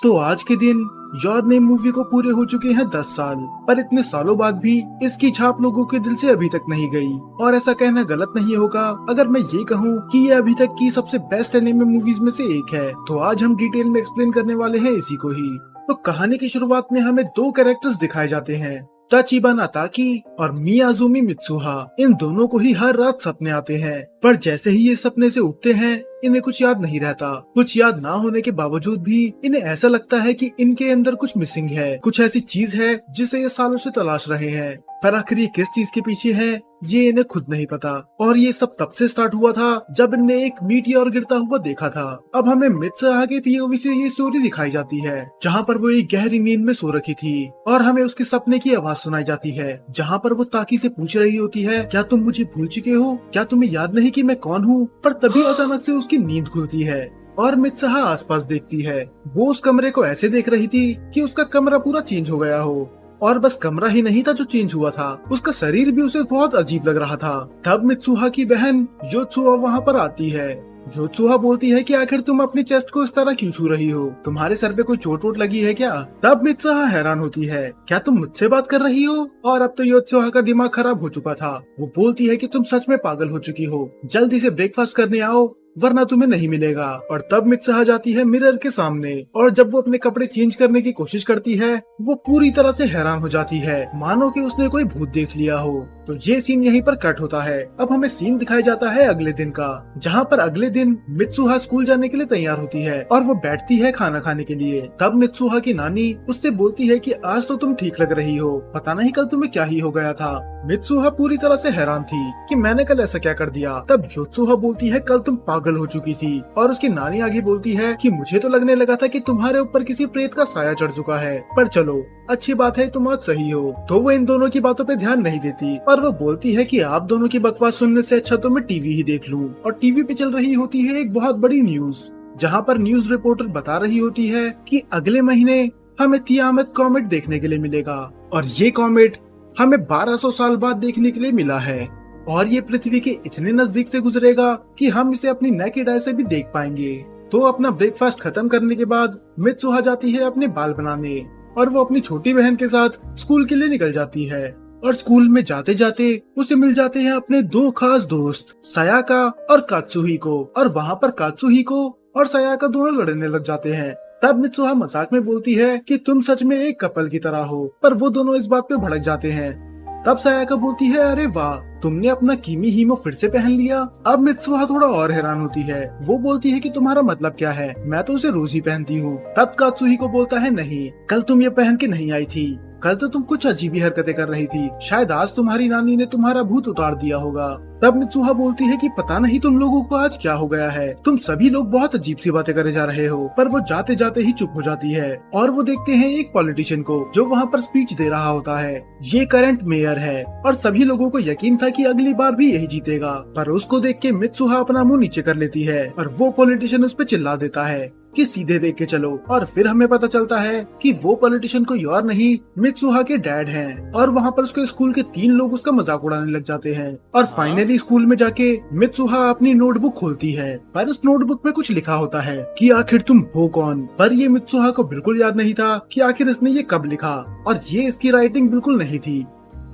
तो आज के दिन योर नेम मूवी को पूरे हो चुके हैं 10 साल, पर इतने सालों बाद भी इसकी छाप लोगों के दिल से अभी तक नहीं गई। और ऐसा कहना गलत नहीं होगा अगर मैं ये कहूँ कि ये अभी तक की सबसे बेस्ट एनिमे मूवीज में से एक है। तो आज हम डिटेल में एक्सप्लेन करने वाले हैं इसी को ही। तो कहानी की शुरुआत में हमें दो कैरेक्टर्स दिखाए जाते हैं, ताचिबा नाताकी और मियाजुमी मित्सुहा। इन दोनों को ही हर रात सपने आते हैं, पर जैसे ही ये सपने से उठते हैं इन्हें कुछ याद नहीं रहता। कुछ याद ना होने के बावजूद भी इन्हें ऐसा लगता है कि इनके अंदर कुछ मिसिंग है, कुछ ऐसी चीज है जिसे ये सालों से तलाश रहे हैं। पर आखिर ये किस चीज के पीछे है ये इन्हें खुद नहीं पता। और ये सब तब से स्टार्ट हुआ था जब इनने एक मीटियोर गिरता हुआ देखा था। अब हमें मित्सुहा के पीओवी से ये स्टोरी दिखाई जाती है, जहाँ पर वो एक गहरी नींद में सो रखी थी और हमें उसके सपने की आवाज सुनाई जाती है, जहाँ पर वो ताकी से पूछ रही होती है, क्या तुम मुझे भूल चुके हो? क्या तुम्हें याद नहीं कि मैं कौन हूँ? पर तभी अचानक से उसकी नींद खुलती है और मित्सुहा आसपास देखती है। वो उस कमरे को ऐसे देख रही थी कि उसका कमरा पूरा चेंज हो गया हो। और बस कमरा ही नहीं था जो चेंज हुआ था, उसका शरीर भी उसे बहुत अजीब लग रहा था। तब मित्सुहा की बहन योत्सुहा वहाँ पर आती है। योत्सुहा बोलती है कि आखिर तुम अपनी चेस्ट को इस तरह क्यों छू रही हो? तुम्हारे सर पे कोई चोट वोट लगी है क्या? तब मित्सुहा हैरान होती है, क्या तुम मुझसे बात कर रही हो? और अब तो योत्सुहा का दिमाग खराब हो चुका था। वो बोलती है कि तुम सच में पागल हो चुकी हो, जल्दी से ब्रेकफास्ट करने आओ वरना तुम्हें नहीं मिलेगा। और तब मित्सुहा जाती है मिरर के सामने, और जब वो अपने कपड़े चेंज करने की कोशिश करती है वो पूरी तरह से हैरान हो जाती है, मानो कि उसने कोई भूत देख लिया हो। तो ये सीन यहीं पर कट होता है। अब हमें सीन दिखाया जाता है अगले दिन का, जहाँ पर अगले दिन मित्सुहा स्कूल जाने के लिए तैयार होती है और वो बैठती है खाना खाने के लिए। तब मित्सुहा की नानी उससे बोलती है कि आज तो तुम ठीक लग रही हो, पता नहीं कल तुम्हें क्या ही हो गया था। मित्सुहा पूरी तरह से हैरान थी कि मैंने कल ऐसा क्या कर दिया। तब योत्सुहा बोलती है कल तुम पागल हो चुकी थी, और उसकी नानी आगे बोलती है कि मुझे तो लगने लगा था कि तुम्हारे ऊपर किसी प्रेत का साया चढ़ चुका है, पर चलो अच्छी बात है तुम आज सही हो। तो वो इन दोनों की बातों पे ध्यान नहीं देती और वो बोलती है कि आप दोनों की बकवास सुनने से अच्छा तो मैं टीवी ही देख लूं। और टीवी पे चल रही होती है एक बहुत बड़ी न्यूज, जहाँ पर न्यूज रिपोर्टर बता रही होती है कि अगले महीने हमें तियामत कॉमेट देखने के लिए मिलेगा, और ये कॉमेट हमें 1200 साल बाद देखने के लिए मिला है, और ये पृथ्वी के इतने नजदीक से गुजरेगा कि हम इसे अपनी नेकेड आई से भी देख पाएंगे। तो अपना ब्रेकफास्ट खत्म करने के बाद मित्सुहा जाती है अपने बाल बनाने, और वो अपनी छोटी बहन के साथ स्कूल के लिए निकल जाती है। और स्कूल में जाते जाते उसे मिल जाते हैं अपने दो खास दोस्त सायाका और कात्सुहिको, और वहाँ पर कात्सुहिको और सायाका दोनों लड़ने लग जाते हैं। तब मित्सुहा मजाक में बोलती है कि तुम सच में एक कपल की तरह हो, पर वो दोनों इस बात पे भड़क जाते हैं। तब सायाका बोलती है, अरे वाह, तुमने अपना कीमी हीमो फिर से पहन लिया। अब मित्सुहा थोड़ा और हैरान होती है। वो बोलती है कि तुम्हारा मतलब क्या है, मैं तो उसे रोज ही पहनती हूँ। तब कात्सुहिको बोलता है, नहीं, कल तुम ये पहन के नहीं आई थी, कल तो तुम कुछ अजीब ही हरकतें कर रही थी, शायद आज तुम्हारी नानी ने तुम्हारा भूत उतार दिया होगा। तब मित्सुहा बोलती है कि पता नहीं तुम लोगों को आज क्या हो गया है, तुम सभी लोग बहुत अजीब सी बातें करे जा रहे हो। पर वो जाते जाते ही चुप हो जाती है, और वो देखते हैं एक पॉलिटिशियन को जो वहाँ पर स्पीच दे रहा होता है। ये करंट मेयर है, और सभी लोगों को यकीन था कि अगली बार भी यही जीतेगा। पर उसको देख के मित्सुहा अपना मुंह नीचे कर लेती है, और वो पॉलिटिशियन उस पर चिल्ला देता है कि सीधे देख के चलो। और फिर हमें पता चलता है कि वो पॉलिटिशियन कोई और नहीं मित्सुहा के डैड हैं, और वहाँ पर उसके स्कूल के 3 लोग उसका मजाक उड़ाने लग जाते हैं। और फाइनली स्कूल में जाके मित्सुहा अपनी नोटबुक खोलती है, पर उस नोटबुक में कुछ लिखा होता है कि आखिर तुम हो कौन। पर ये मित्सुहा को बिल्कुल याद नहीं था कि आखिर इसने ये कब लिखा, और ये इसकी राइटिंग बिल्कुल नहीं थी।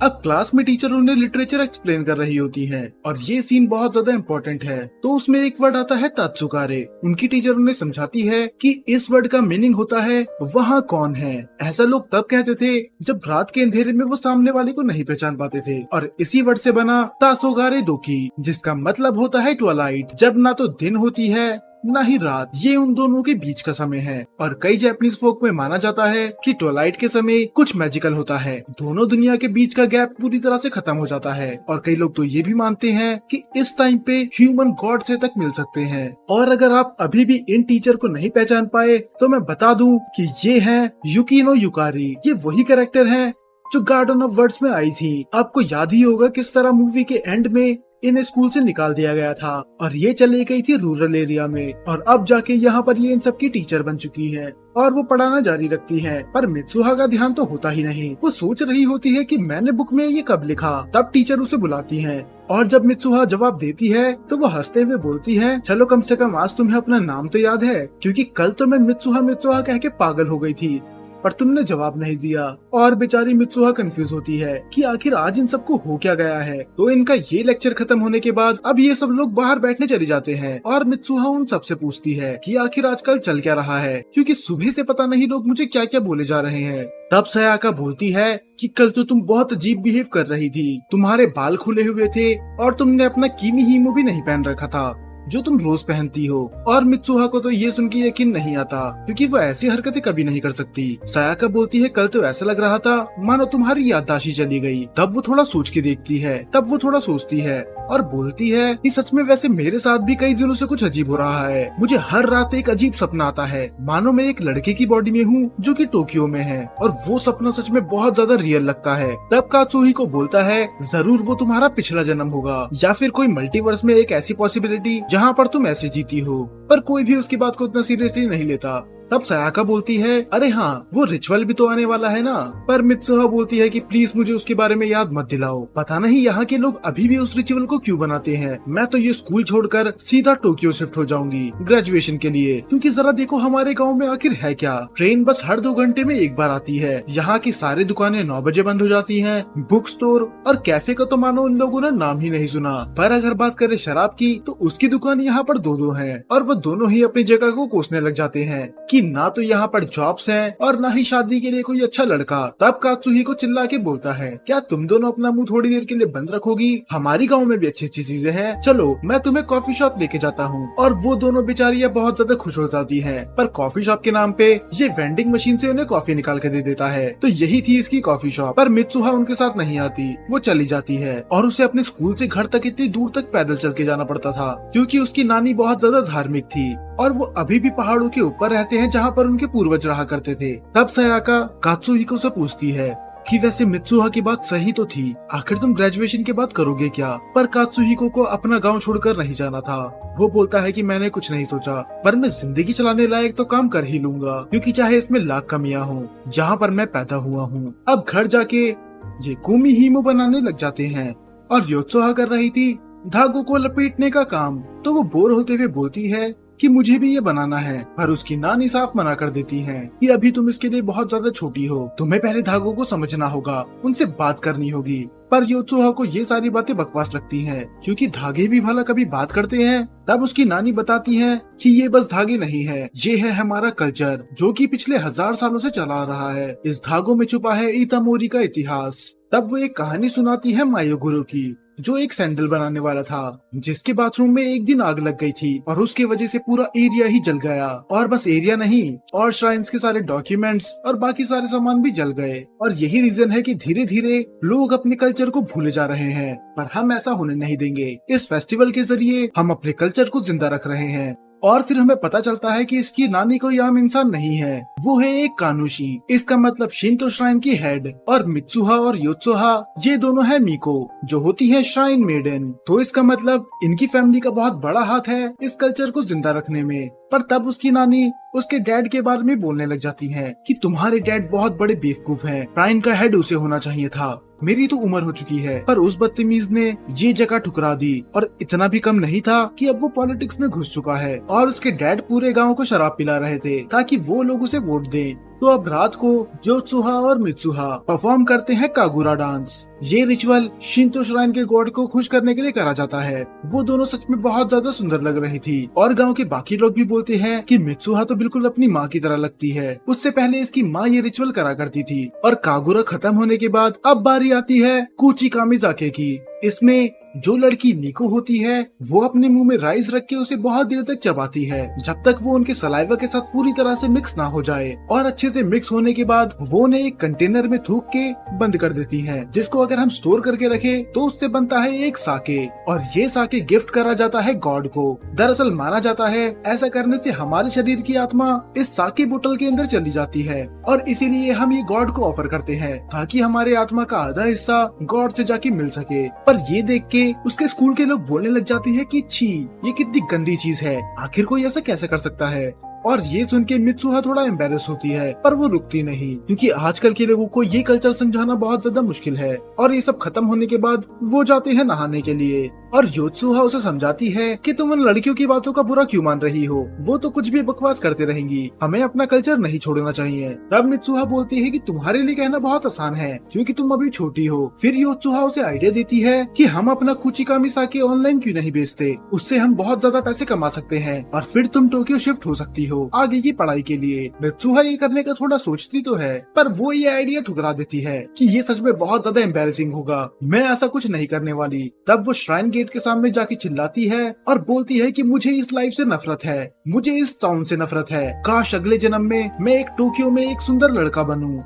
अब क्लास में टीचर उन्हें लिटरेचर एक्सप्लेन कर रही होती है, और ये सीन बहुत ज्यादा इम्पोर्टेंट है। तो उसमें एक वर्ड आता है तात्सुकारे। उनकी टीचर उन्हें समझाती है कि इस वर्ड का मीनिंग होता है वहाँ कौन है। ऐसा लोग तब कहते थे जब रात के अंधेरे में वो सामने वाले को नहीं पहचान पाते थे, और इसी वर्ड से बना तासोगारे दोकी, जिसका मतलब होता है ट्वाइलाइट, जब ना तो दिन होती है ना ही रात, ये उन दोनों के बीच का समय है। और कई जापानीज फोक में माना जाता है कि ट्वाइलाइट के समय कुछ मैजिकल होता है, दोनों दुनिया के बीच का गैप पूरी तरह से खत्म हो जाता है। और कई लोग तो ये भी मानते हैं कि इस टाइम पे ह्यूमन गॉड से तक मिल सकते हैं। और अगर आप अभी भी इन टीचर को नहीं पहचान पाए तो मैं बता दूं कि ये है युकिनो युकारी। ये वही कैरेक्टर है जो गार्डन ऑफ वर्ड्स में आई थी। आपको याद ही होगा किस तरह मूवी के एंड में इन्हें स्कूल से निकाल दिया गया था और ये चली गई थी रूरल एरिया में, और अब जाके यहाँ पर ये इन सबकी टीचर बन चुकी है और वो पढ़ाना जारी रखती है। पर मित्सुहा का ध्यान तो होता ही नहीं। वो सोच रही होती है कि मैंने बुक में ये कब लिखा। तब टीचर उसे बुलाती है और जब मित्सुहा जवाब देती है तो वो हंसते हुए बोलती है, चलो कम से कम आज तुम्हें अपना नाम तो याद है, क्योंकि कल तो मैं मित्सुहा मित्सुहा कह के पागल हो गई थी पर तुमने जवाब नहीं दिया। और बेचारी मित्सुहा कंफ्यूज होती है कि आखिर आज इन सबको हो क्या गया है। तो इनका ये लेक्चर खत्म होने के बाद अब ये सब लोग बाहर बैठने चले जाते हैं और मित्सुहा उन सबसे पूछती है कि आखिर आजकल चल क्या रहा है, क्योंकि सुबह से पता नहीं लोग मुझे क्या क्या बोले जा रहे हैं। तब सयाका बोलती है कि कल तो तुम बहुत अजीब बिहेव कर रही थी, तुम्हारे बाल खुले हुए थे और तुमने अपना कीमी हीमो भी नहीं पहन रखा था जो तुम रोज पहनती हो। और मित्सुहा को तो ये सुन के यकीन नहीं आता, क्योंकि वो ऐसी हरकतें कभी नहीं कर सकती। सयाका बोलती है, कल तो ऐसा लग रहा था मानो तुम्हारी याददाश्त चली गई। तब वो थोड़ा सोच के देखती है, तब वो थोड़ा सोचती है और बोलती है कि सच में वैसे मेरे साथ भी कई दिनों से कुछ अजीब हो रहा है। मुझे हर रात एक अजीब सपना आता है, मानो मैं एक लड़के की बॉडी में हूँ जो कि टोक्यो में है, और वो सपना सच में बहुत ज्यादा रियल लगता है। तब कात्सुही को बोलता है, जरूर वो तुम्हारा पिछला जन्म होगा या फिर कोई मल्टीवर्स में एक ऐसी पॉसिबिलिटी जहाँ पर तुम ऐसे जीती हो। पर कोई भी उसकी बात को उतना सीरियसली नहीं लेता। तब सयाका बोलती है, अरे हाँ, वो रिचुअल भी तो आने वाला है ना। पर मित्सुहा बोलती है कि प्लीज मुझे उसके बारे में याद मत दिलाओ। पता नहीं यहाँ के लोग अभी भी उस रिचुअल को क्यों बनाते हैं। मैं तो ये स्कूल छोड़कर सीधा टोक्यो शिफ्ट हो जाऊंगी ग्रेजुएशन के लिए, क्योंकि जरा देखो हमारे गाँव में आखिर है क्या। ट्रेन बस हर 2 घंटे में एक बार आती है। यहाँ की सारी दुकानें 9 बजे बंद हो जाती है। बुक स्टोर और कैफे का तो मानो उन लोगों ने नाम ही नहीं सुना। पर अगर बात करें शराब की, तो उसकी दुकान यहाँ पर 2 है और वो दोनों ही अपनी जगह को कोसने लग जाते हैं कि ना तो यहाँ पर जॉब्स हैं और ना ही शादी के लिए कोई अच्छा लड़का। तब कात्सुही को चिल्ला के बोलता है, क्या तुम दोनों अपना मुंह थोड़ी देर के लिए बंद रखोगी? हमारी गांव में भी अच्छी अच्छी चीजें हैं, चलो मैं तुम्हें कॉफी शॉप लेके जाता हूँ। और वो दोनों बेचारियां बहुत ज्यादा खुश हो जाती हैं। पर कॉफी शॉप के नाम पे ये वेंडिंग मशीन से उन्हें कॉफी निकाल के दे देता है। तो यही थी इसकी कॉफी शॉप। पर मित्सुहा उनके साथ नहीं आती, वो चली जाती है और उसे अपने स्कूल से घर तक इतनी दूर तक पैदल चल के जाना पड़ता था, क्योंकि उसकी नानी बहुत ज्यादा धार्मिक थी और वो अभी भी पहाड़ों के ऊपर रहते हैं जहाँ पर उनके पूर्वज रहा करते थे। तब सयाका कात्सुहिको से पूछती है कि वैसे मित्सुहा की बात सही तो थी, आखिर तुम ग्रेजुएशन के बाद करोगे क्या? पर कात्सुहिको को अपना गांव छोड़कर नहीं जाना था। वो बोलता है कि मैंने कुछ नहीं सोचा, पर मैं जिंदगी चलाने लायक तो काम कर ही लूंगा, क्योंकि चाहे इसमें लाख कमियां हो, जहाँ पर मैं पैदा हुआ हूँ। अब घर जाके ये कुमी हीमो बनाने लग जाते हैं और योत्सुहा कर रही थी धागों को लपेटने का काम। तो वो बोर होते हुए बोलती है कि मुझे भी ये बनाना है, पर उसकी नानी साफ मना कर देती है कि अभी तुम इसके लिए बहुत ज्यादा छोटी हो, तुम्हें पहले धागों को समझना होगा, उनसे बात करनी होगी। पर योत्सुहा को ये सारी बातें बकवास लगती हैं, क्योंकि धागे भी भला कभी बात करते हैं। तब उसकी नानी बताती है कि ये बस धागे नहीं है, ये है हमारा कल्चर जो कि पिछले 1000 सालों से चला आ रहा है। इस धागों में छुपा है इतामोरी का इतिहास। तब वो एक कहानी सुनाती है मायोगुरु की, जो एक सैंडल बनाने वाला था, जिसके बाथरूम में एक दिन आग लग गई थी और उसके वजह से पूरा एरिया ही जल गया। और बस एरिया नहीं, और श्राइन्स के सारे डॉक्यूमेंट्स और बाकी सारे सामान भी जल गए। और यही रीजन है कि धीरे धीरे लोग अपने कल्चर को भूले जा रहे हैं, पर हम ऐसा होने नहीं देंगे। इस फेस्टिवल के जरिए हम अपने कल्चर को जिंदा रख रहे हैं। और फिर हमें पता चलता है कि इसकी नानी कोई आम इंसान नहीं है, वो है एक कानुशी। इसका मतलब शिंतो श्राइन की हेड। और मित्सुहा और योत्सुहा ये दोनों है मीको, जो होती है श्राइन मेडन। तो इसका मतलब इनकी फैमिली का बहुत बड़ा हाथ है इस कल्चर को जिंदा रखने में। पर तब उसकी नानी उसके डैड के बारे में बोलने लग जाती है कि तुम्हारे डैड बहुत बड़े बेवकूफ हैं, श्राइन का हेड उसे होना चाहिए था। मेरी तो उम्र हो चुकी है। पर उस बदतमीज ने ये जगह ठुकरा दी। और इतना भी कम नहीं था कि अब वो पॉलिटिक्स में घुस चुका है और उसके डैड पूरे गांव को शराब पिला रहे थे ताकि वो लोग उसे वोट दें। तो अब रात को योत्सुहा और मित्सुहा परफॉर्म करते हैं कागुरा डांस। ये रिचुअल शिंतो श्राइन के गॉड को खुश करने के लिए करा जाता है। वो दोनों सच में बहुत ज्यादा सुंदर लग रही थी और गांव के बाकी लोग भी बोलते हैं कि मित्सुहा तो बिल्कुल अपनी माँ की तरह लगती है। उससे पहले इसकी माँ ये रिचुअल करा करती थी। और कागुरा खत्म होने के बाद अब बारी आती है कुची कामिजाके की। इसमें जो लड़की मीको होती है वो अपने मुंह में राइस रख के उसे बहुत देर तक चबाती है, जब तक वो उनके सलाइवा के साथ पूरी तरह से मिक्स ना हो जाए। और अच्छे से मिक्स होने के बाद वो उन्हें एक कंटेनर में थूक के बंद कर देती है, जिसको अगर हम स्टोर करके रखे तो उससे बनता है एक साके। और ये साके गिफ्ट करा जाता है गॉड को। दरअसल माना जाता है ऐसा करने से हमारे शरीर की आत्मा इस साके बोतल के अंदर चली जाती है, और इसीलिए हम ये गॉड को ऑफर करते हैं ताकि हमारे आत्मा का आधा हिस्सा गॉड से जाके मिल सके। पर ये देख के उसके स्कूल के लोग बोलने लग जाते हैं कि छी, ये कितनी गंदी चीज है, आखिर कोई ऐसा कैसे कर सकता है। और ये सुन के मित्सुहा थोड़ा एम्बेरस होती है, पर वो रुकती नहीं, क्योंकि आजकल के लोगों को ये कल्चर समझाना बहुत ज्यादा मुश्किल है। और ये सब खत्म होने के बाद वो जाते हैं नहाने के लिए, और योत्सुहा उसे समझाती है कि तुम उन लड़कियों की बातों का बुरा क्यों मान रही हो, वो तो कुछ भी बकवास करते रहेंगी, हमें अपना कल्चर नहीं छोड़ना चाहिए। तब मित्सुहा बोलती है कि तुम्हारे लिए कहना बहुत आसान है, क्योंकि तुम अभी छोटी हो। फिर योत्सुहा उसे आइडिया देती है कि हम अपना कुचिकामी साके ऑनलाइन क्यों नहीं बेचते, उससे हम बहुत ज्यादा पैसे कमा सकते हैं, और फिर तुम टोक्यो शिफ्ट हो सकती हो आगे की पढ़ाई के लिए। मित्सुहा ये करने का थोड़ा सोचती तो है, पर वो ये आइडिया ठुकरा देती है कि ये सच में बहुत ज्यादा एम्बेरसिंग होगा, मैं ऐसा कुछ नहीं करने वाली। तब वो श्राइन गेट के सामने जाके चिल्लाती है और बोलती है कि मुझे इस लाइफ से नफरत है, मुझे इस टाउन से नफरत है, काश अगले जन्म में मैं एक टोक्यो में एक सुंदर लड़का बनूं।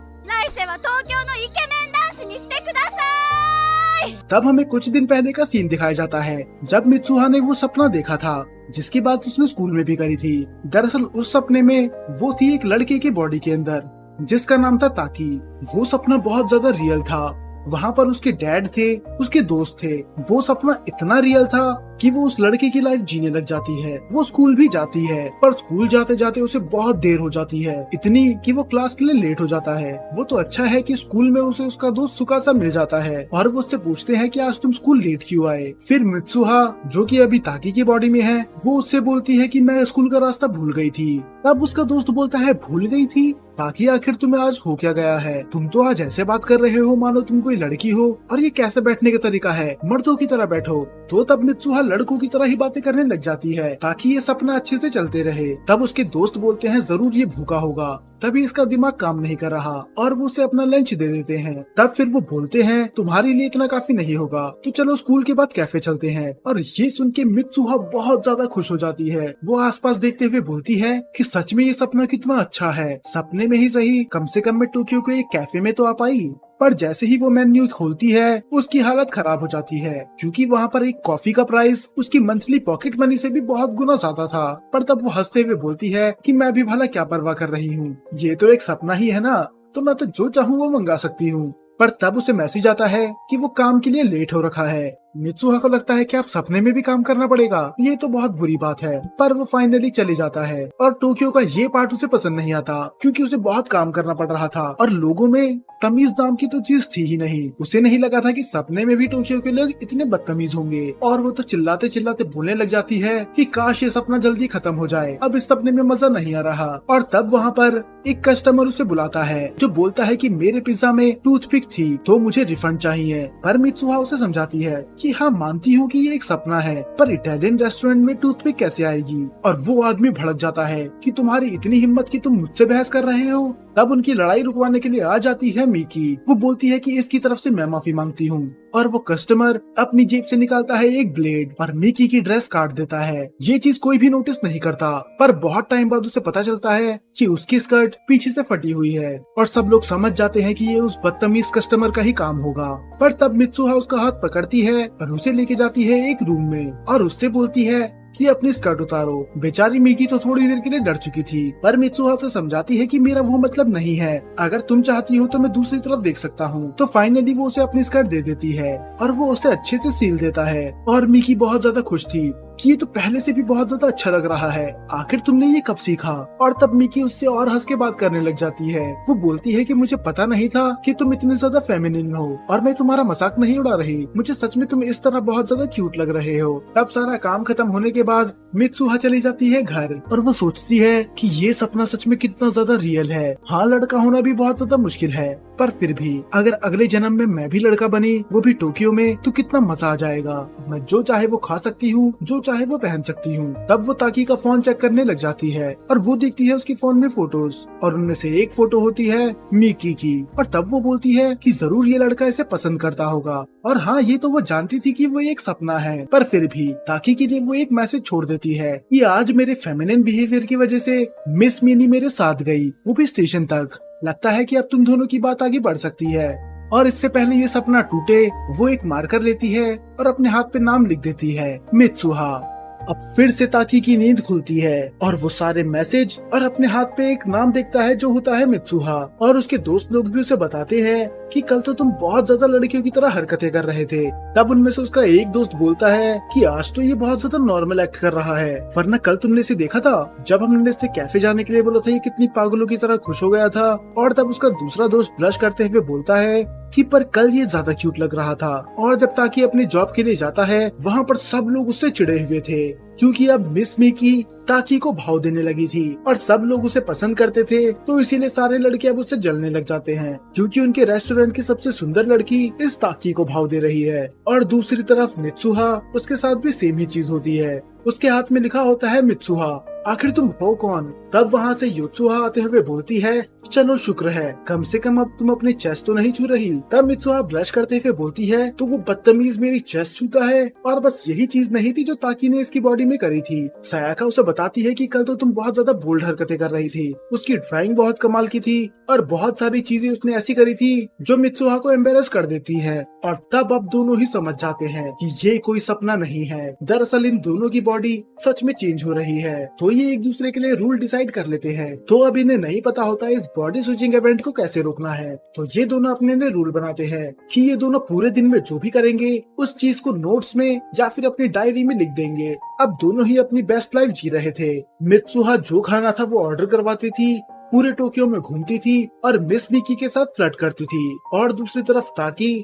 तब हमें कुछ दिन पहले का सीन दिखाया जाता है, जब मित्सुहा ने वो सपना देखा था जिसकी बात उसने स्कूल में भी करी थी। दरअसल उस सपने में वो थी एक लड़के की बॉडी के अंदर, जिसका नाम था ताकी। वो सपना बहुत ज्यादा रियल था, वहाँ पर उसके डैड थे, उसके दोस्त थे। वो सपना इतना रियल था कि वो उस लड़के की लाइफ जीने लग जाती है। वो स्कूल भी जाती है, पर स्कूल जाते जाते उसे बहुत देर हो जाती है, इतनी कि वो क्लास के लिए लेट हो जाता है। वो तो अच्छा है कि स्कूल में उसे उसका दोस्त सुकासा मिल जाता है, और वो उससे पूछते हैं कि आज तुम स्कूल लेट क्यों आए। फिर मित्सुहा, जो कि अभी ताकी की बॉडी में है, वो उससे बोलती है कि मैं स्कूल का रास्ता भूल गई थी। तब उसका दोस्त बोलता है, भूल गई थी? ताकि आखिर तुम्हें आज हो क्या गया है? तुम तो आज ऐसे बात कर रहे हो मानो तुम कोई लड़की हो, और ये कैसे बैठने का तरीका है, मर्दों की तरह बैठो। तो तब मित्सुहा लड़कों की तरह ही बातें करने लग जाती है ताकि ये सपना अच्छे से चलते रहे। तब उसके दोस्त बोलते हैं जरूर ये भूखा होगा, तभी इसका दिमाग काम नहीं कर रहा, और वो उसे अपना लंच दे देते हैं। तब फिर वो बोलते हैं तुम्हारे लिए इतना काफी नहीं होगा, तो चलो स्कूल के बाद कैफे चलते हैं। और ये सुन के मित्सुहा बहुत ज्यादा खुश हो जाती है। वो आसपास देखते हुए बोलती है कि सच में ये सपना कितना अच्छा है, सपने में ही सही, कम से कम मैं टोक्यो के एक कैफे में तो आ पाई। पर जैसे ही वो मेन्यू खोलती है, उसकी हालत खराब हो जाती है, क्योंकि वहाँ पर एक कॉफी का प्राइस उसकी मंथली पॉकेट मनी से भी बहुत गुना ज्यादा था। पर तब वो हंसते हुए बोलती है कि मैं भी भला क्या परवाह कर रही हूँ, ये तो एक सपना ही है ना, तो मैं तो जो चाहूँ वो मंगा सकती हूँ। पर तब उसे मैसेज आता है कि वो काम के लिए लेट हो रखा है। मित्सुहा को लगता है कि अब सपने में भी काम करना पड़ेगा, ये तो बहुत बुरी बात है। पर वो फाइनली चले जाता है, और टोक्यो का ये पार्ट उसे पसंद नहीं आता, क्योंकि उसे बहुत काम करना पड़ रहा था, और लोगों में तमीज नाम की तो चीज थी ही नहीं। उसे नहीं लगा था कि सपने में भी टोक्यो के लोग इतने बदतमीज होंगे। और वो तो चिल्लाते चिल्लाते बोलने लग जाती है कि काश ये सपना जल्दी खत्म हो जाए, अब इस सपने में मजा नहीं आ रहा। और तब वहाँ पर एक कस्टमर उसे बुलाता है, जो बोलता है कि मेरे पिज्जा में टूथपिक थी, तो मुझे रिफंड चाहिए। पर मित्सुहा उसे समझाती है कि हाँ, मानती हूँ कि ये एक सपना है, पर इटालियन रेस्टोरेंट में टूथपिक कैसे आएगी। और वो आदमी भड़क जाता है कि तुम्हारी इतनी हिम्मत कि तुम मुझसे बहस कर रहे हो। तब उनकी लड़ाई रुकवाने के लिए आ जाती है मिकी। वो बोलती है कि इसकी तरफ से मैं माफी मांगती हूँ, और वो कस्टमर अपनी जेब से निकालता है एक ब्लेड और मिकी की ड्रेस काट देता है। ये चीज कोई भी नोटिस नहीं करता, पर बहुत टाइम बाद उसे पता चलता है कि उसकी स्कर्ट पीछे से फटी हुई है, और सब लोग समझ जाते हैं कि ये उस बदतमीज कस्टमर का ही काम होगा। पर तब मित्सुहा उसका हाथ पकड़ती है और उसे लेके जाती है एक रूम में, और उससे बोलती है कि अपनी स्कर्ट उतारो। बेचारी मिकी तो थोड़ी देर के लिए डर चुकी थी, पर मित्सुहा से समझाती है कि मेरा वो मतलब नहीं है, अगर तुम चाहती हो तो मैं दूसरी तरफ देख सकता हूँ। तो फाइनली वो उसे अपनी स्कर्ट दे देती है, और वो उसे अच्छे से सील देता है। और मिकी बहुत ज्यादा खुश थी कि ये तो पहले से भी बहुत ज्यादा अच्छा लग रहा है, आखिर तुमने ये कब सीखा। और तब मिकी उससे और हंस के बात करने लग जाती है। वो बोलती है कि मुझे पता नहीं था कि तुम इतने ज्यादा फेमिनिन हो, और मैं तुम्हारा मजाक नहीं उड़ा रही, मुझे सच में तुम इस तरह बहुत ज्यादा क्यूट लग रहे हो। तब सारा काम खत्म होने के बाद मित्सुहा चली जाती है घर, और वो सोचती है कि ये सपना सच में कितना ज्यादा रियल है। हाँ, लड़का होना भी बहुत ज्यादा मुश्किल है, पर फिर भी अगर अगले जन्म में मैं भी लड़का बनी, वो भी टोक्यो में, तो कितना मजा आ जाएगा। मैं जो चाहे वो खा सकती हूँ, जो चाहे वो पहन सकती हूँ। तब वो ताकी का फोन चेक करने लग जाती है, और वो देखती है उसके फोन में फोटोज, और उनमें से एक फोटो होती है मिकी की। और तब वो बोलती है कि जरूर ये लड़का इसे पसंद करता होगा। और हाँ, ये तो वो जानती थी कि वो एक सपना है, पर फिर भी ताकी के लिए वो एक मैसेज छोड़ देती है कि आज मेरे फेमिनिन बिहेवियर की वजह से मिस मिनी मेरे साथ गई, वो भी स्टेशन तक। लगता है कि अब तुम दोनों की बात आगे बढ़ सकती है। और इससे पहले ये सपना टूटे, वो एक मार्कर लेती है और अपने हाथ पे नाम लिख देती है, मित्सुहा। अब फिर से ताकी की नींद खुलती है और वो सारे मैसेज और अपने हाथ पे एक नाम देखता है जो होता है मित्सुहा। और उसके दोस्त लोग भी उसे बताते हैं कि कल तो तुम बहुत ज्यादा लड़कियों की तरह हरकतें कर रहे थे। तब उनमें से उसका एक दोस्त बोलता है कि आज तो ये बहुत ज्यादा नॉर्मल एक्ट कर रहा है, वरना कल तुमने इसे देखा था जब हमने इससे कैफे जाने के लिए बोला था, ये कितनी पागलों की तरह खुश हो गया था। और तब उसका दूसरा दोस्त ब्लश करते हुए बोलता है कि पर कल ये ज्यादा क्यूट लग रहा था। और जब ताकि अपनी जॉब के लिए जाता है वहाँ पर सब लोग उससे चिढ़े हुए थे क्योंकि अब मिस मिकी ताकी को भाव देने लगी थी और सब लोग उसे पसंद करते थे, तो इसीलिए सारे लड़के अब उससे जलने लग जाते हैं क्योंकि उनके रेस्टोरेंट की सबसे सुंदर लड़की इस ताकी को भाव दे रही है। और दूसरी तरफ मित्सुहा, उसके साथ भी सेम ही चीज होती है। उसके हाथ में लिखा होता है मित्सुहा, आखिर तुम हो कौन। तब वहाँ से योत्सुहा आते हुए बोलती है चलो शुक्र है, कम से कम अब तुम अपनी चेस्ट तो नहीं छू रही। तब मित्सुहा ब्लश करते हुए बोलती है तो वो बदतमीज मेरी चेस्ट छूता है। और बस यही चीज नहीं थी जो ताकी ने इसकी बॉडी में करी थी। सायाका उसे बताती है कि कल तो तुम बहुत ज्यादा बोल्ड हरकतें कर रही थी, उसकी ड्राइंग बहुत कमाल की थी और बहुत सारी चीजें उसने ऐसी करी थी जो मित्सुहा को एम्बेरस कर देती है। और तब अब दोनों ही समझ जाते हैं कि ये कोई सपना नहीं है, दरअसल इन दोनों की बॉडी सच में चेंज हो रही है। तो ये एक दूसरे के लिए रूल डिसाइड कर लेते हैं। तो अब इन्हें नहीं पता होता इस बॉडी स्विचिंग इवेंट को कैसे रोकना है, तो ये दोनों अपने लिए रूल बनाते हैं कि ये दोनों पूरे दिन में जो भी करेंगे उस चीज को नोट्स में या फिर अपनी डायरी में लिख देंगे। अब दोनों ही अपनी बेस्ट लाइफ जी रहे थे। मित्सुहा जो खाना था वो ऑर्डर करवाती थी, पूरे टोक्यो में घूमती थी और मिस मिकी के साथ फ्लर्ट करती थी। और दूसरी तरफ ताकी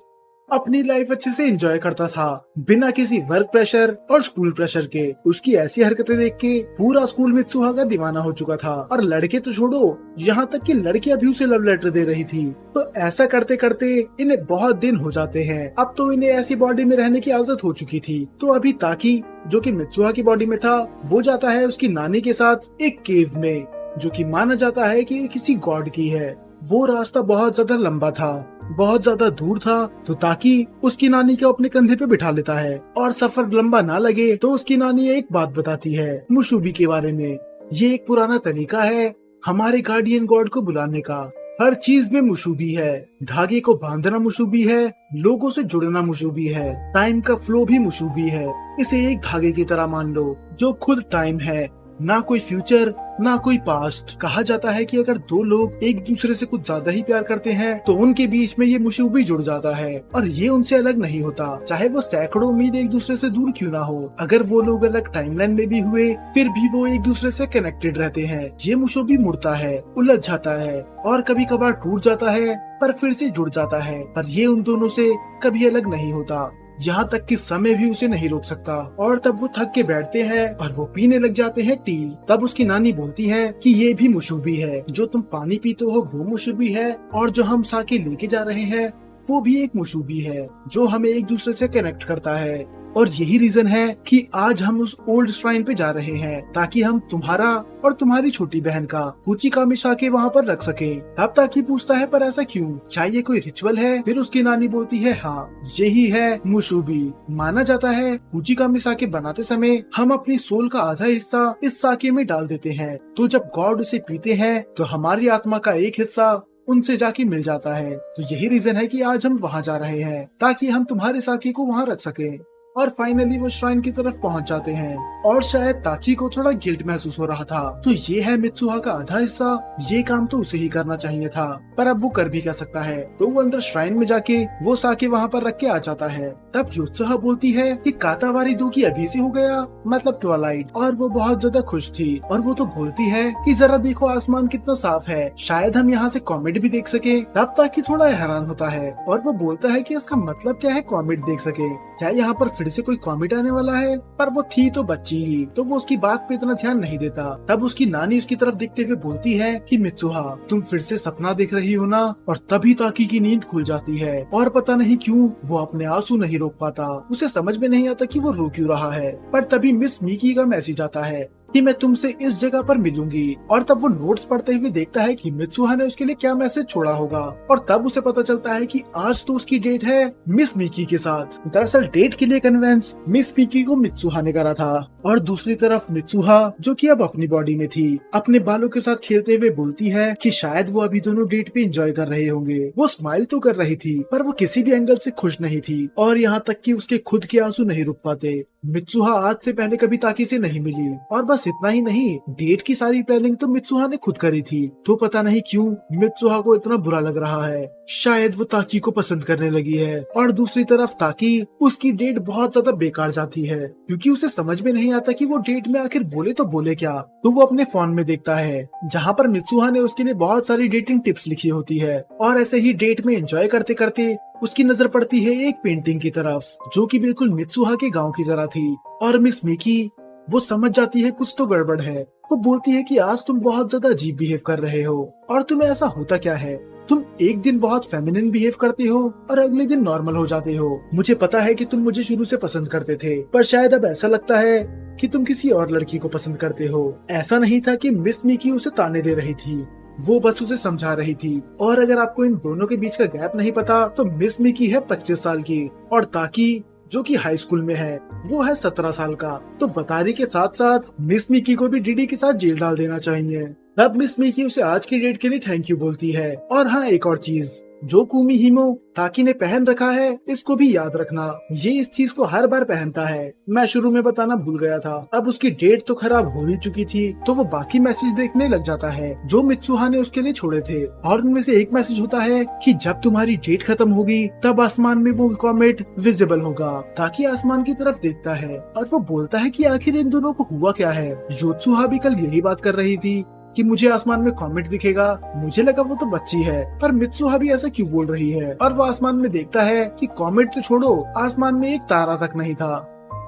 अपनी लाइफ अच्छे से एंजॉय करता था बिना किसी वर्क प्रेशर और स्कूल प्रेशर के। उसकी ऐसी हरकतें देख के पूरा स्कूल मित्सुहा का दीवाना हो चुका था और लड़के तो छोड़ो, यहाँ तक कि लड़कियां भी उसे लव लेटर दे रही थी। तो ऐसा करते करते इन्हें बहुत दिन हो जाते हैं। अब तो इन्हें ऐसी बॉडी में रहने की आदत हो चुकी थी। तो अभी ताकी जो कि मित्सुहा की बॉडी में था वो जाता है उसकी नानी के साथ एक केव में, जो कि माना जाता है कि किसी गॉड की है। वो रास्ता बहुत ज्यादा लंबा था, बहुत ज्यादा दूर था, तो ताकि उसकी नानी को अपने कंधे पे बिठा लेता है। और सफर लंबा ना लगे तो उसकी नानी एक बात बताती है मुशुबी के बारे में। ये एक पुराना तरीका है हमारे गार्डियन गॉड को बुलाने का। हर चीज में मुशुबी है, धागे को बांधना मुशुबी है, लोगों से जुड़ना मुशुबी है, टाइम का फ्लो भी मुशुबी है। इसे एक धागे की तरह मान लो जो खुद टाइम है, ना कोई फ्यूचर ना कोई पास्ट। कहा जाता है कि अगर दो लोग एक दूसरे से कुछ ज्यादा ही प्यार करते हैं तो उनके बीच में ये मुशुबी जुड़ जाता है और ये उनसे अलग नहीं होता, चाहे वो सैकड़ों मील एक दूसरे से दूर क्यों ना हो। अगर वो लोग अलग टाइमलाइन में भी हुए फिर भी वो एक दूसरे से कनेक्टेड रहते हैं। ये मुशुबी मुड़ता है, उलझ जाता है और कभी कभार टूट जाता है पर फिर से जुड़ जाता है, पर ये उन दोनों से कभी अलग नहीं होता। यहाँ तक कि समय भी उसे नहीं रोक सकता। और तब वो थक के बैठते हैं और वो पीने लग जाते हैं टी। तब उसकी नानी बोलती है कि ये भी मुशुबी है, जो तुम पानी पीते हो वो मुशुबी है और जो हम साके लेके जा रहे हैं वो भी एक मुशुबी है जो हमें एक दूसरे से कनेक्ट करता है। और यही रीजन है कि आज हम उस ओल्ड श्राइन पे जा रहे हैं ताकि हम तुम्हारा और तुम्हारी छोटी बहन का कुचिकामी साके वहाँ पर रख सके। तब ताकि पूछता है पर ऐसा क्यों, क्या ये कोई रिचुअल है। फिर उसकी नानी बोलती है हाँ यही है मुशुबी। माना जाता है कुचिकामी साके बनाते समय हम अपनी सोल का आधा हिस्सा इस साके में डाल देते हैं, तो जब गॉड उसे पीते हैं तो हमारी आत्मा का एक हिस्सा उनसे जाके मिल जाता है। तो यही रीजन है कि आज हम वहाँ जा रहे हैं ताकि हम तुम्हारे साके को वहाँ रख सकें। और फाइनली वो श्राइन की तरफ पहुंच जाते हैं और शायद ताची को थोड़ा गिल्ट महसूस हो रहा था। तो ये है मित्सुहा का आधा हिस्सा, ये काम तो उसे ही करना चाहिए था, पर अब वो कर भी क्या सकता है। तो वो अंदर श्राइन में जाके वो साके वहाँ पर रख के आ जाता है। तब योत्सुहा बोलती है कि कातावारी 2 की अभी से हो गया, मतलब ट्वाइलाइट। और वो बहुत ज्यादा खुश थी और वो तो बोलती है कि जरा देखो आसमान कितना साफ है, शायद हम यहाँ से कॉमेट भी देख सके। तब ताकि थोड़ा हैरान होता है और वो बोलता है कि इसका मतलब क्या है कॉमेट देख सके, क्या यहाँ पर फिर से कोई कॉमेट आने वाला है। पर वो थी तो बच्ची ही, तो वो उसकी बात पे इतना ध्यान नहीं देता। तब उसकी नानी उसकी तरफ देखते हुए बोलती है कि मित्सुहा तुम फिर से सपना देख रही हो ना। और तभी ताकी की नींद खुल जाती है और पता नहीं क्यों वो अपने आंसू नहीं रोक पाता। उसे समझ में नहीं आता कि वो रो क्यों रहा है। पर तभी मिस मिकी का मैसेज आता है कि मैं तुमसे इस जगह पर मिलूंगी। और तब वो नोट्स पढ़ते हुए देखता है कि मित्सुहा ने उसके लिए क्या मैसेज छोड़ा होगा। और तब उसे पता चलता है कि आज तो उसकी डेट है मिस मिकी के साथ। दरअसल डेट के लिए कन्वेंस मिस मिकी को मित्सुहा ने करा था। और दूसरी तरफ मित्सुहा, जो कि अब अपनी बॉडी में थी, अपने बालों के साथ खेलते हुए बोलती है कि शायद वो अभी दोनों डेट पे एंजॉय कर रहे होंगे। वो स्माइल तो कर रही थी पर वो किसी भी एंगल से खुश नहीं थी, और यहाँ तक कि उसके खुद के आंसू नहीं रुक पाते। मित्सुहा आज से पहले कभी ताकी से नहीं मिली, और बस इतना ही नहीं, डेट की सारी प्लानिंग तो मित्सुहा ने खुद करी थी। तो पता नहीं क्यों मित्सुहा को इतना बुरा लग रहा है। शायद वो ताकी को पसंद करने लगी है। और दूसरी तरफ ताकी, उसकी डेट बहुत ज्यादा बेकार जाती है, क्योंकि उसे समझ में नहीं आता कि वो डेट में आखिर बोले तो बोले क्या। तो वो अपने फोन में देखता है जहाँ पर मित्सुहा ने उसके लिए बहुत सारी डेटिंग टिप्स लिखी होती है। और ऐसे ही डेट में एंजॉय करते करते उसकी नजर पड़ती है एक पेंटिंग की तरफ, जो कि बिल्कुल मित्सुहा के गांव की तरह थी। और मिस मिकी, वो समझ जाती है कुछ तो गड़बड़ है। वो बोलती है कि आज तुम बहुत ज्यादा अजीब बिहेव कर रहे हो, और तुम्हें ऐसा होता क्या है? तुम एक दिन बहुत फेमिनिन बिहेव करते हो और अगले दिन नॉर्मल हो जाते हो। मुझे पता है कि तुम मुझे शुरू से पसंद करते थे, पर शायद अब ऐसा लगता है कि तुम किसी और लड़की को पसंद करते हो। ऐसा नहीं था कि मिस मिकी उसे ताने दे रही थी, वो बस उसे समझा रही थी। और अगर आपको इन दोनों के बीच का गैप नहीं पता, तो मिस मिकी है 25 साल की, और ताकी, जो कि हाई स्कूल में है, वो है 17 साल का। तो वतारी के साथ साथ मिस मिकी को भी डीडी के साथ जेल डाल देना चाहिए। तब मिस मिकी उसे आज की डेट के लिए थैंक यू बोलती है। और हाँ, एक और चीज, जो कुमी हिमो ताकी ने पहन रखा है, इसको भी याद रखना, ये इस चीज को हर बार पहनता है। मैं शुरू में बताना भूल गया था। अब उसकी डेट तो खराब हो ही चुकी थी, तो वो बाकी मैसेज देखने लग जाता है जो मित्सुहा ने उसके लिए छोड़े थे। और उनमें से एक मैसेज होता है कि जब तुम्हारी डेट खत्म होगी तब आसमान में वो कॉमेट विजिबल होगा। ताकि आसमान की तरफ देखता है और वो बोलता है कि आखिर इन दोनों को हुआ क्या है। योत्सुहा भी कल यही बात कर रही थी कि मुझे आसमान में कॉमेट दिखेगा। मुझे लगा वो तो बच्ची है, पर मित्सुहा भी ऐसा क्यों बोल रही है? और वो आसमान में देखता है कि कॉमेट तो छोड़ो, आसमान में एक तारा तक नहीं था।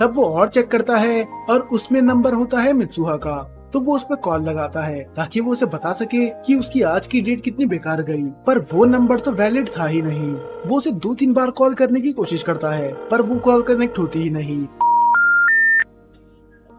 तब वो और चेक करता है और उसमें नंबर होता है मित्सुहा का। तो वो उस पर कॉल लगाता है ताकि वो उसे बता सके कि उसकी आज की डेट कितनी बेकार गई। पर वो नंबर तो वैलिड था ही नहीं। वो उसे 2-3 बार कॉल करने की कोशिश करता है, पर वो कॉल कनेक्ट होती ही नहीं।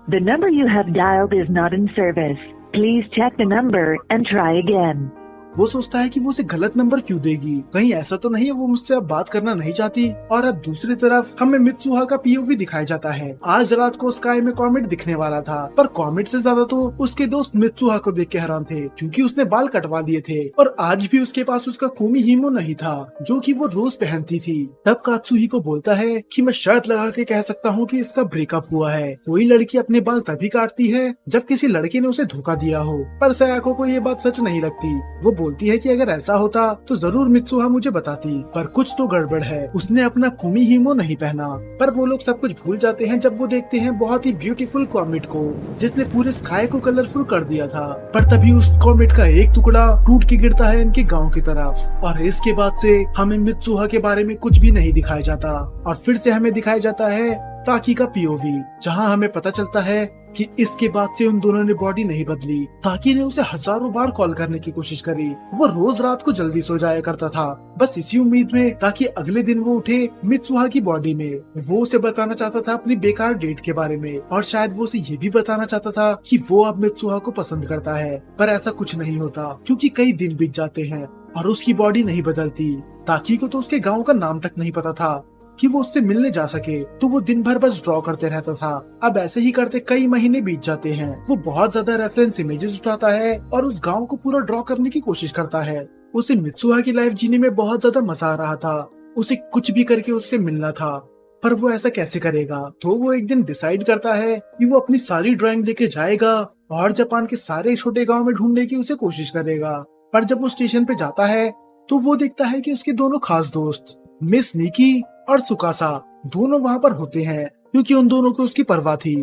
The number you have dialed is not in service. Please check the number and try again. वो सोचता है कि वो उसे गलत नंबर क्यों देगी, कहीं ऐसा तो नहीं है वो मुझसे अब बात करना नहीं चाहती। और अब दूसरी तरफ हमें मित्सुहा का पीओवी दिखाया जाता है। आज रात को स्काई में कॉमेट दिखने वाला था, पर कॉमेट से ज्यादा तो उसके दोस्त मित्सुहा को देख के हैरान थे, क्योंकि उसने बाल कटवा लिए थे और आज भी उसके पास उसका कुमी हिमो नहीं था, जो कि वो रोज पहनती थी। तब कात्सुही को बोलता है कि मैं शर्त लगा के कह सकता हूँ कि इसका ब्रेकअप हुआ है। कोई लड़की अपने बाल तभी काटती है जब किसी लड़के ने उसे धोखा दिया हो, पर सयाको को ये बात सच नहीं लगती। वो बोलती है कि अगर ऐसा होता तो जरूर मित्सुहा मुझे बताती, पर कुछ तो गड़बड़ है, उसने अपना कुमी हिमो नहीं पहना। पर वो लोग सब कुछ भूल जाते हैं जब वो देखते हैं बहुत ही ब्यूटीफुल कॉमेट को, जिसने पूरे स्काई को कलरफुल कर दिया था। पर तभी उस कॉमेट का एक टुकड़ा टूट के गिरता है इनके गांव की तरफ। और इसके बाद से हमें मित्सुहा के बारे में कुछ भी नहीं दिखाया जाता, और फिर से हमें दिखाया जाता है ताकी का पीओवी, जहां हमें पता चलता है कि इसके बाद से उन दोनों ने बॉडी नहीं बदली। ताकी ने उसे हजारों बार कॉल करने की कोशिश करी। वो रोज रात को जल्दी सो जाया करता था, बस इसी उम्मीद में ताकि अगले दिन वो उठे मित्सुहा की बॉडी में। वो उसे बताना चाहता था अपनी बेकार डेट के बारे में, और शायद वो उसे ये भी बताना चाहता था कि वो अब मित्सुहा को पसंद करता है। पर ऐसा कुछ नहीं होता, क्योंकि कई दिन बीत जाते हैं और उसकी बॉडी नहीं बदलती। ताकी को तो उसके गाँव का नाम तक नहीं पता था कि वो उससे मिलने जा सके, तो वो दिन भर बस ड्रॉ करते रहता था। अब ऐसे ही करते कई महीने बीत जाते हैं। वो बहुत ज्यादा रेफरेंस इमेजेस उठाता है और उस गांव को पूरा ड्रॉ करने की कोशिश करता है। उसे मित्सुहा की लाइफ जीने में बहुत ज्यादा मजा आ रहा था। उसे कुछ भी करके उससे मिलना था, पर वो ऐसा कैसे करेगा? तो वो एक दिन डिसाइड करता है कि वो अपनी सारी ड्राइंग लेके जाएगा और जापान के सारे छोटे गाँव में ढूंढने की उसे कोशिश करेगा। पर जब वो स्टेशन पे जाता है तो वो देखता है कि उसके दोनों खास दोस्त मिस मिकी और सुकासा दोनों वहाँ पर होते हैं, क्योंकि उन दोनों को उसकी परवाह थी।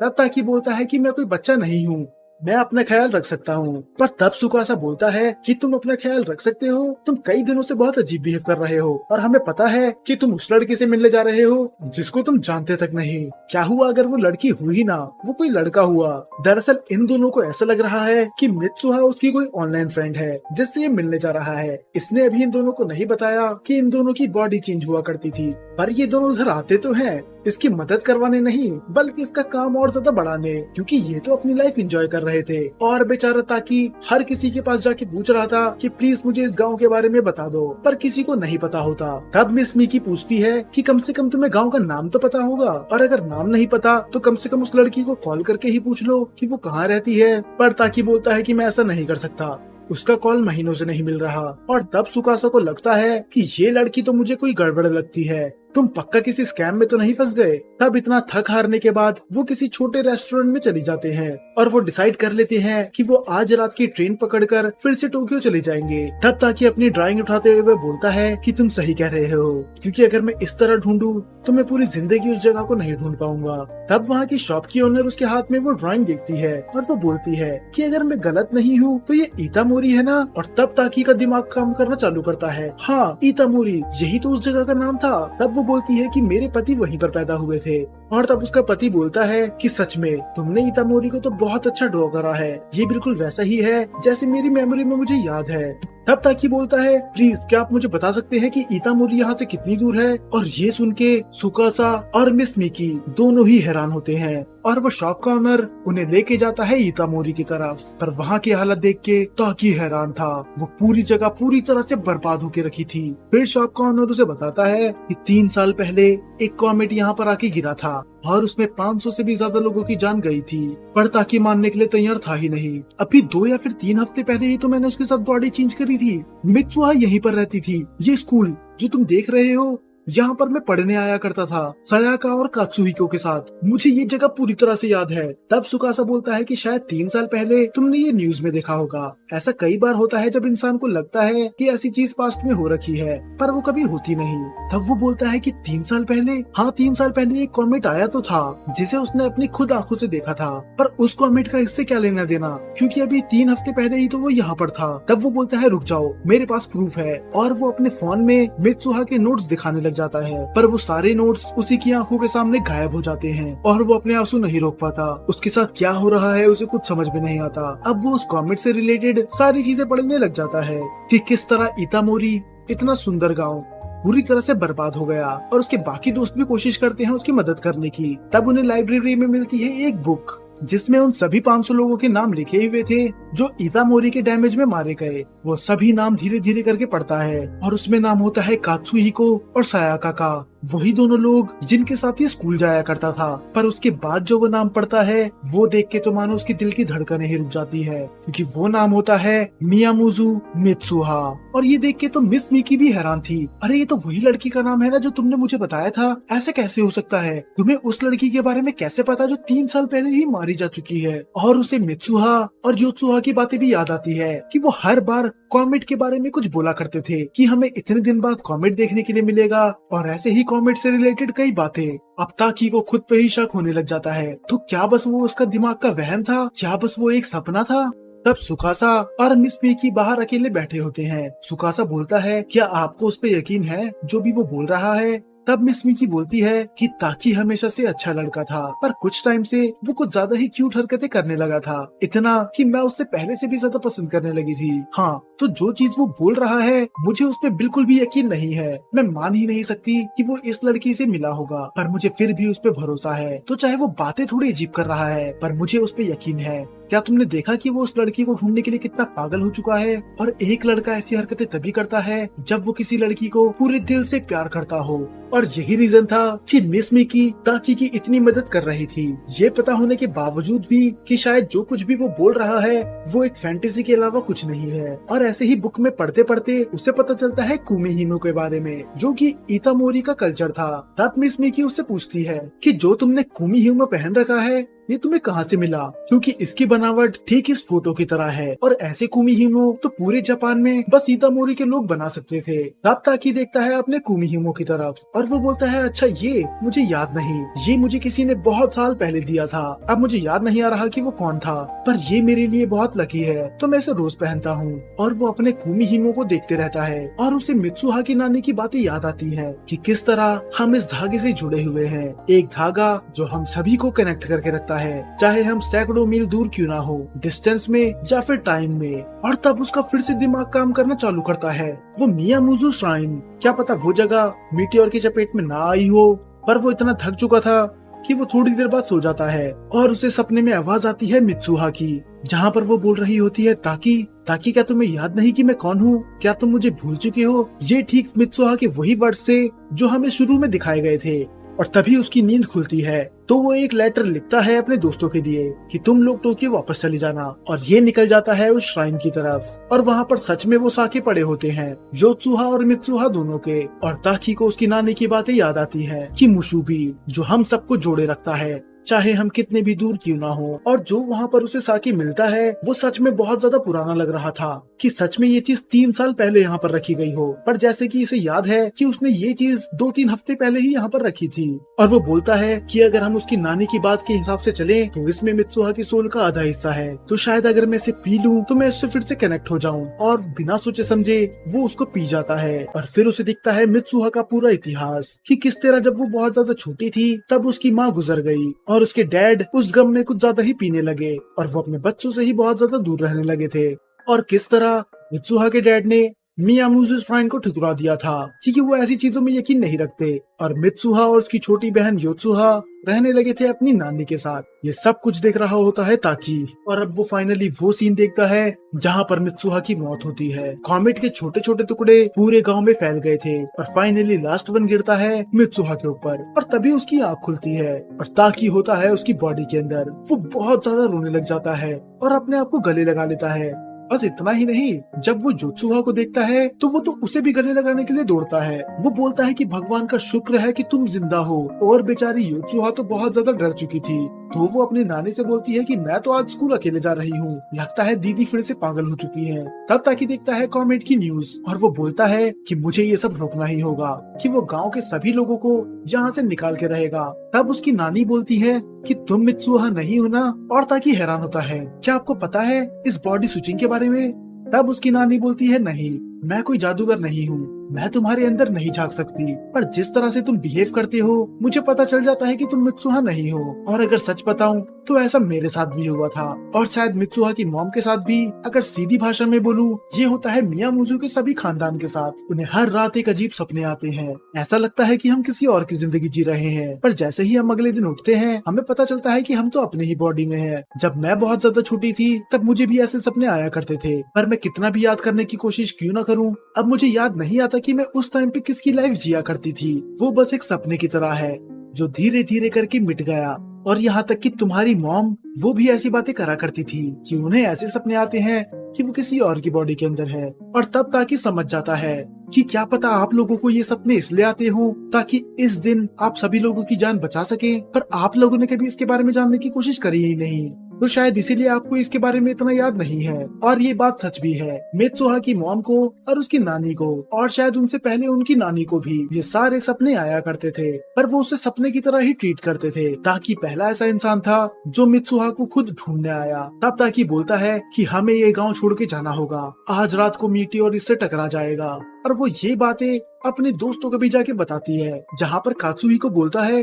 तब ताकी बोलता है कि मैं कोई बच्चा नहीं हूँ, मैं अपना ख्याल रख सकता हूँ। पर तब सुकासा बोलता है कि तुम अपना ख्याल रख सकते हो, तुम कई दिनों से बहुत अजीब बिहेव कर रहे हो, और हमें पता है कि तुम उस लड़के से मिलने जा रहे हो जिसको तुम जानते तक नहीं। क्या हुआ अगर वो लड़की हुई ना, वो कोई लड़का हुआ? दरअसल इन दोनों को ऐसा लग रहा है कि मित्सुहा उसकी कोई ऑनलाइन फ्रेंड है जिससे ये मिलने जा रहा है। इसने अभी इन दोनों को नहीं बताया कि इन दोनों की बॉडी चेंज हुआ करती थी, पर ये दोनों उधर आते तो हैं इसकी मदद करवाने नहीं बल्कि इसका काम और ज्यादा बढ़ाने, क्योंकि ये तो अपनी लाइफ एंजॉय कर रहे थे और बेचारा ताकि हर किसी के पास जाके पूछ रहा था कि प्लीज मुझे इस गांव के बारे में बता दो, पर किसी को नहीं पता होता। तब मिस मिकी पूछती है कि कम से कम तुम्हें गांव का नाम तो पता होगा, और अगर नाम नहीं पता तो कम से कम उस लड़की को कॉल करके ही पूछ लो कि वो कहाँ रहती है। पर ताकि बोलता है कि मैं ऐसा नहीं कर सकता, उसका कॉल महीनों से नहीं मिल रहा। और तब सुकासा को लगता है कि ये लड़की तो मुझे कोई गड़बड़ लगती है, तुम पक्का किसी स्कैम में तो नहीं फंस गए। तब इतना थक हारने के बाद वो किसी छोटे रेस्टोरेंट में चली जाते हैं और वो डिसाइड कर लेते हैं कि वो आज रात की ट्रेन पकड़कर फिर से टोक्यो चले जाएंगे। तब ताकि अपनी ड्राइंग उठाते हुए बोलता है कि तुम सही कह रहे हो, क्योंकि अगर मैं इस तरह ढूंढूं तो मैं पूरी जिंदगी उस जगह को नहीं ढूंढ पाऊंगा। तब वहाँ की शॉप की ओनर उसके हाथ में वो ड्राइंग देखती है और वो बोलती है कि अगर मैं गलत नहीं हूँ तो ये इतामोरी है ना। और तब ताकि का दिमाग काम करना चालू करता है, हाँ इतामोरी, यही तो उस जगह का नाम था। तब वो बोलती है कि मेरे पति वहीं पर पैदा हुए थे। और तब उसका पति बोलता है कि सच में तुमने इतामोरी को तो बहुत अच्छा ड्रॉ करा है, ये बिल्कुल वैसा ही है जैसे मेरी मेमोरी में मुझे याद है। तब ताकि बोलता है प्लीज क्या आप मुझे बता सकते हैं कि इतामोरी यहाँ से कितनी दूर है। और ये सुन के सुकासा और मिस मिकी दोनों ही हैरान होते हैं और वो शॉप का ओनर उन्हें लेके जाता है इतामोरी की तरफ। पर वहाँ की हालत देख के ताकि हैरान था, वो पूरी जगह पूरी तरह से बर्बाद होके रखी थी। फिर शॉप का ओनर उसे बताता है कि 3 साल पहले एक कॉमेट यहाँ पर आके गिरा था और उसमें 500 से भी ज्यादा लोगों की जान गई थी। पर ताकि मानने के लिए तैयार था ही नहीं। अभी 2 या फिर 3 हफ्ते पहले ही तो मैंने उसके साथ बॉडी चेंज करी थी। मित्सुहा यहीं पर रहती थी। ये स्कूल जो तुम देख रहे हो यहाँ पर मैं पढ़ने आया करता था सयाका और कात्सुहिको के साथ, मुझे ये जगह पूरी तरह से याद है। तब सुकासा बोलता है कि शायद 3 साल पहले तुमने ये न्यूज में देखा होगा। ऐसा कई बार होता है जब इंसान को लगता है कि ऐसी चीज पास्ट में हो रखी है पर वो कभी होती नहीं। तब वो बोलता है कि 3 साल पहले, हाँ 3 साल पहले एक कॉमेट आया तो था जिसे उसने अपनी खुद आंखों से देखा था, पर उस कॉमेट का इससे क्या लेना देना, क्योंकि अभी 3 हफ्ते पहले ही तो वो यहाँ पर था। तब वो बोलता है रुक जाओ मेरे पास प्रूफ है, और वो अपने फोन में मित्सुहा के नोट्स दिखाने लग जाता है। पर वो सारे नोट्स उसी की आंखों के सामने गायब हो जाते हैं और वो अपने आंसू नहीं रोक पाता। उसके साथ क्या हो रहा है उसे कुछ समझ में नहीं आता। अब वो उस कॉमेट से रिलेटेड सारी चीजें पढ़ने लग जाता है कि किस तरह इतामोरी, इतना सुंदर गांव, पूरी तरह से बर्बाद हो गया। और उसके बाकी दोस्त भी कोशिश करते हैं उसकी मदद करने की। तब उन्हें लाइब्रेरी में मिलती है एक बुक जिसमें उन सभी 500 लोगों के नाम लिखे हुए थे जो इतामोरी के डैमेज में मारे गए। वो सभी नाम धीरे धीरे करके पढ़ता है और उसमें नाम होता है कात्सुहिको और सायाका का, वही दोनों लोग जिनके साथ ये स्कूल जाया करता था। पर उसके बाद जो वो नाम पढ़ता है वो देख के तो मानो उसकी दिल की धड़कनें ही रुक जाती है, क्योंकि वो नाम होता है मियामुजु मित्सुहा। और ये देख के तो मिस मिकी भी हैरान थी, अरे ये तो वही लड़की का नाम है ना जो तुमने मुझे बताया था, ऐसे कैसे हो सकता है? तुम्हें उस लड़की के बारे में कैसे पता जो 3 साल पहले ही मारी जा चुकी है? और उसे मित्सुहा और योत्सुहा की बातें भी याद आती है कि वो हर बार कॉमेट के बारे में कुछ बोला करते थे कि हमें इतने दिन बाद कॉमेट देखने के लिए मिलेगा, और ऐसे ही कॉमेट से रिलेटेड कई बातें। अब ताकि को खुद पे ही शक होने लग जाता है, तो क्या बस वो उसका दिमाग का वहम था, क्या बस वो एक सपना था? तब सुकासा और मिस मिकी बाहर अकेले बैठे होते हैं। सुकासा बोलता है क्या आपको उस पे यकीन है जो भी वो बोल रहा है? तब मिस मिकी बोलती है कि ताकि हमेशा से अच्छा लड़का था, पर कुछ टाइम से वो कुछ ज्यादा ही क्यूट हरकतें करने लगा था, इतना कि मैं उससे पहले से भी ज्यादा पसंद करने लगी थी। हाँ, तो जो चीज वो बोल रहा है मुझे उस पे बिल्कुल भी यकीन नहीं है। मैं मान ही नहीं सकती कि वो इस लड़की से मिला होगा, पर मुझे फिर भी उस पे भरोसा है। तो चाहे वो बातें थोड़ी अजीब कर रहा है, पर मुझे उस पे यकीन है। क्या तुमने देखा कि वो उस लड़की को ढूंढने के लिए कितना पागल हो चुका है? और एक लड़का ऐसी हरकतें तभी करता है जब वो किसी लड़की को पूरे दिल से प्यार करता हो। और यही रीजन था कि मिस मिकी ताकि की इतनी मदद कर रही थी, ये पता होने के बावजूद भी कि शायद जो कुछ भी वो बोल रहा है वो एक फैंटेसी के अलावा कुछ नहीं है। और ऐसे ही बुक में पढ़ते पढ़ते उसे पता चलता है कुमिहिनो के बारे में, जो कि इतामोरी का कल्चर था। तब मिस मिकी उससे पूछती है कि जो तुमने कुमिहिनो पहन रखा है ये तुम्हें कहाँ से मिला, क्योंकि इसकी बनावट ठीक इस फोटो की तरह है, और ऐसे कुमिहिनो तो पूरे जापान में बस इतामोरी के लोग बना सकते थे। तब ताकि देखता है अपने कुमिहिनो की तरफ और वो बोलता है अच्छा ये मुझे याद नहीं, ये मुझे किसी ने बहुत साल पहले दिया था, अब मुझे याद नहीं आ रहा कि वो कौन था, पर ये मेरे लिए बहुत लकी है तो मैं इसे रोज पहनता हूँ। और वो अपने कुमिहिनो को देखते रहता है और उसे मित्सुहा की नानी की बातें याद आती है कि किस तरह हम इस धागे से जुड़े हुए हैं, एक धागा जो हम सभी को कनेक्ट करके रखता है, चाहे हम सैकड़ों मील दूर क्यों ना हो, डिस्टेंस में या फिर टाइम में। और तब उसका फिर से दिमाग काम करना चालू करता है। वो मियामुजु श्राइन, क्या पता वो जगह मीटियोर की चपेट में ना आई हो, पर वो इतना थक चुका था कि वो थोड़ी देर बाद सो जाता है और उसे सपने में आवाज आती है मित्सुहा की, जहाँ पर वो बोल रही होती है ताकि ताकि क्या तुम्हें याद नहीं कि मैं कौन हूँ? क्या तुम मुझे भूल चुके हो? ये ठीक मित्सुहा के वही वर्ड्स थे जो हमें शुरू में दिखाए गए थे। और तभी उसकी नींद खुलती है तो वो एक लेटर लिखता है अपने दोस्तों के लिए कि तुम लोग टोक्यो वापस चले जाना, और ये निकल जाता है उस श्राइन की तरफ। और वहाँ पर सच में वो साके पड़े होते हैं योत्सुहा और मित्सुहा दोनों के। और ताकी को उसकी नानी की बातें याद आती है कि मुशुबी जो हम सबको जोड़े रखता है चाहे हम कितने भी दूर क्यों ना हो। और जो वहाँ पर उसे साकी मिलता है वो सच में बहुत ज्यादा पुराना लग रहा था कि सच में ये चीज 3 साल पहले यहाँ पर रखी गई हो, पर जैसे कि इसे याद है कि उसने ये चीज 2-3 हफ्ते पहले ही यहाँ पर रखी थी। और वो बोलता है कि अगर हम उसकी नानी की बात के हिसाब से चले तो इसमें मित्सुहा की सोल का आधा हिस्सा है, तो शायद अगर मैं इसे पी लूं तो मैं उससे फिर से कनेक्ट हो जाऊं। और बिना सोचे समझे वो उसको पी जाता है और फिर उसे दिखता है मित्सुहा का पूरा इतिहास कि किस तरह जब वो बहुत ज्यादा छोटी थी तब उसकी माँ गुजर गई और उसके डैड उस गम में कुछ ज्यादा ही पीने लगे और वो अपने बच्चों से ही बहुत ज्यादा दूर रहने लगे थे। और किस तरह मित्सुहा के डैड ने मियामुज़ु श्राइन को ठुकरा दिया था क्योंकि वो ऐसी चीजों में यकीन नहीं रखते, और मित्सुहा और उसकी छोटी बहन योत्सुहा रहने लगे थे अपनी नानी के साथ। ये सब कुछ देख रहा होता है ताकी, और अब वो फाइनली वो सीन देखता है जहाँ पर मित्सुहा की मौत होती है। कॉमेट के छोटे छोटे टुकड़े पूरे गांव में फैल गए थे और फाइनली लास्ट वन गिरता है मित्सुहा के ऊपर, और तभी उसकी आंख खुलती है और ताकी होता है उसकी बॉडी के अंदर। वो बहुत ज्यादा रोने लग जाता है और अपने आप को गले लगा लेता है। बस इतना ही नहीं, जब वो योत्सुहा को देखता है तो वो तो उसे भी गले लगाने के लिए दौड़ता है। वो बोलता है कि भगवान का शुक्र है कि तुम जिंदा हो। और बेचारी योत्सुहा तो बहुत ज्यादा डर चुकी थी, तो वो अपनी नानी से बोलती है कि मैं तो आज स्कूल अकेले जा रही हूँ, लगता है दीदी फिर से पागल हो चुकी है। तब ताकि देखता है कॉमेट की न्यूज और वो बोलता है कि मुझे ये सब रोकना ही होगा, कि वो गाँव के सभी लोगों को यहाँ से निकाल के रहेगा। तब उसकी नानी बोलती है कि तुम मित्सुहा नहीं हो ना, और ताकि हैरान होता है क्या आपको पता है इस बॉडी स्विचिंग के बारे में? तब उसकी नानी बोलती है नहीं, मैं कोई जादूगर नहीं हूँ, मैं तुम्हारे अंदर नहीं झांक सकती, पर जिस तरह से तुम बिहेव करते हो मुझे पता चल जाता है कि तुम मित्सुहा नहीं हो। और अगर सच बताऊं तो ऐसा मेरे साथ भी हुआ था, और शायद मित्सुहा की मॉम के साथ भी। अगर सीधी भाषा में बोलूं, ये होता है मियामुज़ु के सभी खानदान के साथ। उन्हें हर रात एक अजीब सपने आते हैं, ऐसा लगता है कि हम किसी और की जिंदगी जी रहे हैं, पर जैसे ही हम अगले दिन उठते हैं हमें पता चलता है कि हम तो अपने ही बॉडी में हैं। जब मैं बहुत ज्यादा छोटी थी तब मुझे भी ऐसे सपने आया करते थे, पर मैं कितना भी याद करने की कोशिश क्यों न करूं, अब मुझे याद नहीं आता कि मैं उस टाइम पे किसकी लाइफ जिया करती थी। वो बस एक सपने की तरह है जो धीरे धीरे करके मिट गया। और यहाँ तक कि तुम्हारी मॉम वो भी ऐसी बातें करा करती थी कि उन्हें ऐसे सपने आते हैं कि वो किसी और की बॉडी के अंदर है। और तब ताकि समझ जाता है कि क्या पता आप लोगों को ये सपने इसलिए आते हो ताकि इस दिन आप सभी लोगों की जान बचा सकें, पर आप लोगों ने कभी इसके बारे में जानने की कोशिश करी ही नहीं, तो शायद इसीलिए आपको इसके बारे में इतना याद नहीं है। और ये बात सच भी है, मित्सुहा की मॉम को और उसकी नानी को, और शायद उनसे पहले उनकी नानी को भी ये सारे सपने आया करते थे, पर वो उसे सपने की तरह ही ट्रीट करते थे। ताकि पहला ऐसा इंसान था जो मित्सुहा को खुद ढूंढने आया। तब ताकि बोलता है कि हमें ये गाँव छोड़ के जाना होगा, आज रात को मीटियोर इससे टकरा जाएगा। और वो ये बातें अपने दोस्तों को भी जाके बताती है, जहाँ पर कात्सुही को बोलता है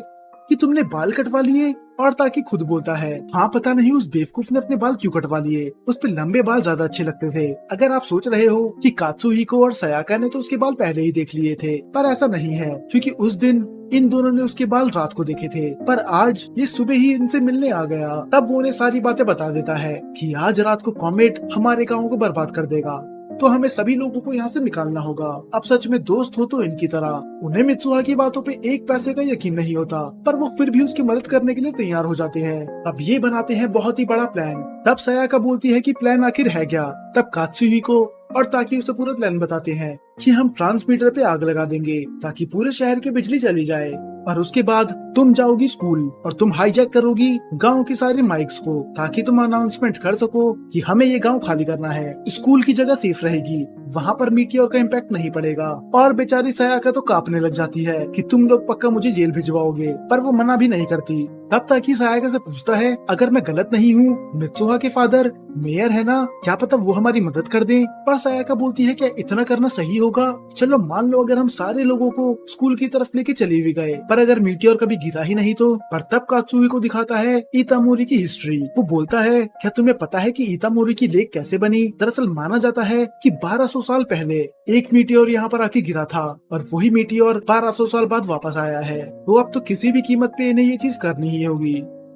कि तुमने बाल कटवा लिए, और ताकि खुद बोलता है हाँ पता नहीं उस बेवकूफ ने अपने बाल क्यों कटवा लिए, उस पे लंबे बाल ज्यादा अच्छे लगते थे। अगर आप सोच रहे हो कि कात्सुहिको और सयाका ने तो उसके बाल पहले ही देख लिए थे, पर ऐसा नहीं है, क्योंकि उस दिन इन दोनों ने उसके बाल रात को देखे थे, पर आज ये सुबह ही इनसे मिलने आ गया। तब वो उन्हें सारी बातें बता देता है कि आज रात को कॉमेट हमारे गाँव को बर्बाद कर देगा, तो हमें सभी लोगों को यहाँ से निकालना होगा। अब सच में दोस्त हो तो इनकी तरह। उन्हें मित्सुहा की बातों पे एक पैसे का यकीन नहीं होता, पर वो फिर भी उसकी मदद करने के लिए तैयार हो जाते हैं। अब ये बनाते हैं बहुत ही बड़ा प्लान। तब सयाका बोलती है कि प्लान आखिर है क्या? तब कात्सुहिको और ताकि उसे पूरा प्लान बताते हैं कि हम ट्रांसमीटर पे आग लगा देंगे ताकि पूरे शहर की बिजली चली जाए, और उसके बाद तुम जाओगी स्कूल और तुम हाईजैक करोगी गांव के सारे माइक्स को ताकि तुम अनाउंसमेंट कर सको कि हमें ये गांव खाली करना है। स्कूल की जगह सेफ रहेगी, वहाँ पर मीटियोर का इम्पैक्ट नहीं पड़ेगा। और बेचारी सयाका तो कांपने लग जाती है कि तुम लोग पक्का मुझे जेल भिजवाओगे, पर वो मना भी नहीं करती। तब ताकि सयाका से पूछता है अगर मैं गलत नहीं हूँ मित्सुहा के फादर मेयर है ना, क्या पता वो हमारी मदद कर दें। पर सयाका बोलती है क्या इतना करना सही होगा? चलो मान लो अगर हम सारे लोगों को स्कूल की तरफ लेके चले भी गए, पर पर अगर मीटियोर कभी गिरा ही नहीं तो। पर तब कात्सुही को दिखाता है इतामोरी की हिस्ट्री। वो बोलता है, क्या तुम्हें पता है कि इतामोरी की लेक कैसे बनी? दरअसल माना जाता है कि 1200 साल पहले एक मीटियोर यहाँ पर आके गिरा था और वही मीटियोर 1200 साल बाद वापस आया है। वो अब तो किसी भी कीमत पे इन्हें ये चीज करनी ही होगी।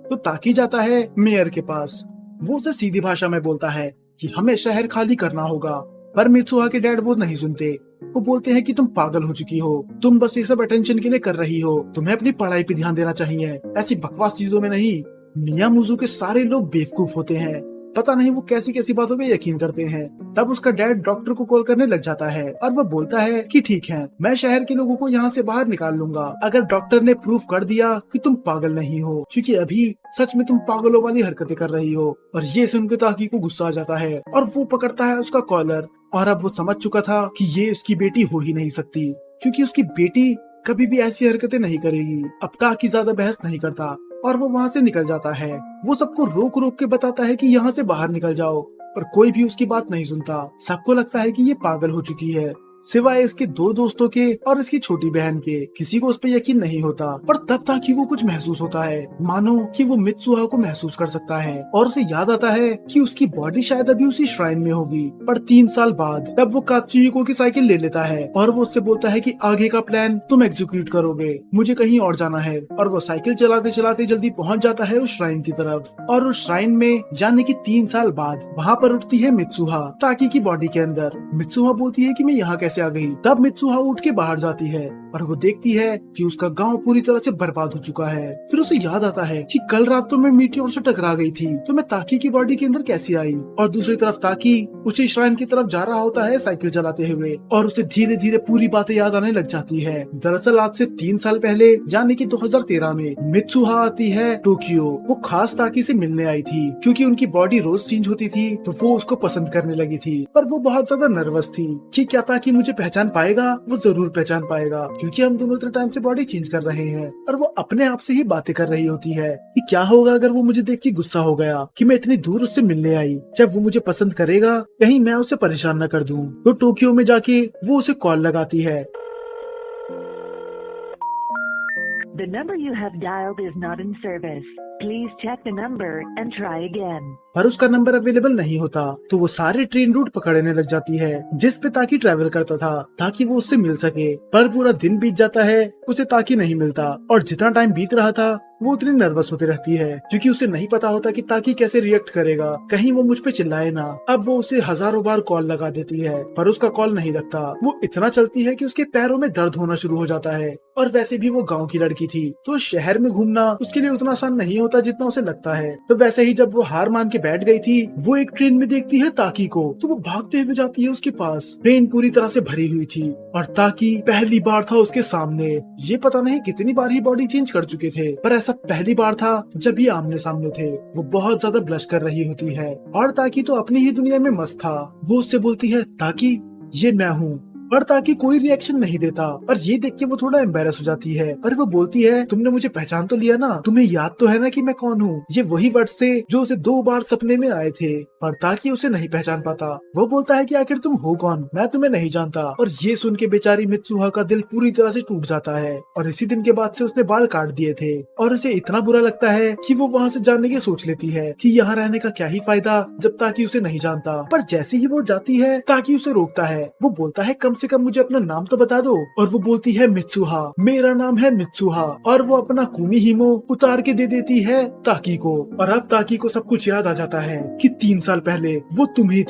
तो ताकी जाता है मेयर के पास। वो उसे सीधी भाषा में बोलता है कि हमें शहर खाली करना होगा, पर मित्सुहा के डैड वो नहीं सुनते। वो बोलते हैं कि तुम पागल हो चुकी हो, तुम बस ये सब अटेंशन के लिए कर रही हो, तुम्हें अपनी पढ़ाई पे ध्यान देना चाहिए, ऐसी बकवास चीजों में नहीं। मियामुज़ु के सारे लोग बेवकूफ होते हैं, पता नहीं वो कैसी कैसी बातों पे यकीन करते हैं। तब उसका डैड डॉक्टर को कॉल करने लग जाता है और वो बोलता है कि ठीक है, मैं शहर के लोगों को यहाँ से बाहर निकाल लूंगा अगर डॉक्टर ने प्रूफ कर दिया कि तुम पागल नहीं हो, क्योंकि अभी सच में तुम पागलों वाली हरकतें कर रही हो। और ये सुनकर ताकी को गुस्सा आ जाता है और वो पकड़ता है उसका कॉलर। और अब वो समझ चुका था कि ये उसकी बेटी हो ही नहीं सकती, क्योंकि उसकी बेटी कभी भी ऐसी हरकतें नहीं करेगी। अब ताकी ज्यादा बहस नहीं करता और वो वहाँ से निकल जाता है। वो सबको रोक रोक के बताता है कि यहाँ से बाहर निकल जाओ, पर कोई भी उसकी बात नहीं सुनता। सबको लगता है कि ये पागल हो चुकी है, सिवाय इसके दो दोस्तों के और इसकी छोटी बहन के। किसी को उस पर यकीन नहीं होता। पर तब ताकी को कुछ महसूस होता है, मानो कि वो मित्सुहा को महसूस कर सकता है और उसे याद आता है कि उसकी बॉडी शायद अभी उसी श्राइन में होगी। पर 3 साल बाद तब वो कात्सुहिको की साइकिल ले लेता है और वो उससे बोलता है कि आगे का प्लान तुम एग्जीक्यूट करोगे, मुझे कहीं और जाना है। और वो साइकिल चलाते चलाते जल्दी पहुंच जाता है उस श्राइन की तरफ। और उस श्राइन में जाने की 3 साल बाद वहाँ पर उठती है मित्सुहा ताकी की बॉडी के अंदर। मित्सुहा बोलती है कि मैं यहाँ कैसे आ गई? तब मित्सुहा उठ के बाहर जाती है और वो देखती है कि उसका गांव पूरी तरह से बर्बाद हो चुका है। फिर उसे याद आता है कि कल रात तो मैं मीटियोर से टकरा गई थी, तो मैं ताकी की बॉडी के अंदर कैसे आई? और दूसरी तरफ ताकी उसी श्राइन की तरफ जा रहा होता है साइकिल चलाते हुए और उसे धीरे धीरे पूरी बातें याद आने लग जाती है। दरअसल आज से 3 साल पहले यानी कि 2013 में मित्सुहा आती है टोक्यो। वो खास ताकी से मिलने आई थी, क्योंकि उनकी बॉडी रोज चेंज होती थी तो वो उसको पसंद करने लगी थी। पर वो बहुत ज्यादा नर्वस थी कि क्या ताकी मुझे पहचान पाएगा? वो जरूर पहचान पाएगा, क्योंकि हम दोनों इतने टाइम से बॉडी चेंज कर रहे हैं। और वो अपने आप से ही बातें कर रही होती है कि क्या होगा अगर वो मुझे देख के गुस्सा हो गया कि मैं इतनी दूर उससे मिलने आई। जब वो मुझे पसंद करेगा, कहीं मैं उसे परेशान न कर दूं। तो टोक्यो में जाके वो उसे कॉल लगाती है। The number you have dialed is not in service. Please check the number and try again. पर उसका नंबर अवेलेबल नहीं होता, तो वो सारे ट्रेन रूट पकड़ने लग जाती है जिस पे ताकि ट्रेवल करता था, ताकि वो उससे मिल सके। पर पूरा दिन बीत जाता है, उसे ताकि नहीं मिलता और जितना टाइम बीत रहा था वो उतनी नर्वस होती रहती है, क्योंकि उसे नहीं पता होता कि ताकि कैसे रिएक्ट करेगा, कहीं वो मुझ पे चिल्लाए ना। अब वो उसे हजारों बार कॉल लगा देती है पर उसका कॉल नहीं लगता। वो इतना चलती है कि उसके पैरों में दर्द होना शुरू हो जाता है। और वैसे भी वो गांव की लड़की थी, तो शहर में घूमना उसके लिए उतना आसान नहीं होता जितना उसे लगता है। तो वैसे ही जब वो हार मान के बैठ गई थी, वो एक ट्रेन में देखती है ताकी को, तो वो भागते हुए जाती है उसके पास। ट्रेन पूरी तरह से भरी हुई थी और ताकी पहली बार था उसके सामने। ये पता नहीं कितनी बार ही बॉडी चेंज कर चुके थे, पर ऐसा पहली बार था जब ये आमने सामने थे। वो बहुत ज्यादा ब्लश कर रही होती है और ताकी तो अपनी ही दुनिया में मस्त था। वो उससे बोलती है, ताकी ये मैं हूँ। पर ताकि कोई रिएक्शन नहीं देता और ये देख के वो थोड़ा एम्बेरस हो जाती है और वो बोलती है, तुमने मुझे पहचान तो लिया ना? तुम्हें याद तो है ना कि मैं कौन हूँ? ये वही वर्ड्स थे जो उसे 2 बार सपने में आए थे। पर ताकि उसे नहीं पहचान पाता। वो बोलता है कि आखिर तुम हो कौन? मैं तुम्हें नहीं जानता। और ये सुन के बेचारी मित्सुहा का दिल पूरी तरह से टूट जाता है और इसी दिन के बाद से उसने बाल काट दिए थे। और उसे इतना बुरा लगता है कि वो वहाँ से जाने की सोच लेती है कि यहाँ रहने का क्या ही फायदा जब ताकि उसे नहीं जानता। पर जैसे ही वो जाती है, ताकि उसे रोकता है। वो बोलता है, कम से कम मुझे अपना नाम तो बता दो। और वो बोलती है, मित्सुहा, मेरा नाम है मित्सुहा। और वो अपना कुमिहिमो उतार के दे देती है ताकी को। और अब ताकी को सब कुछ याद आ जाता है कि 3 साल पहले वो तुम ही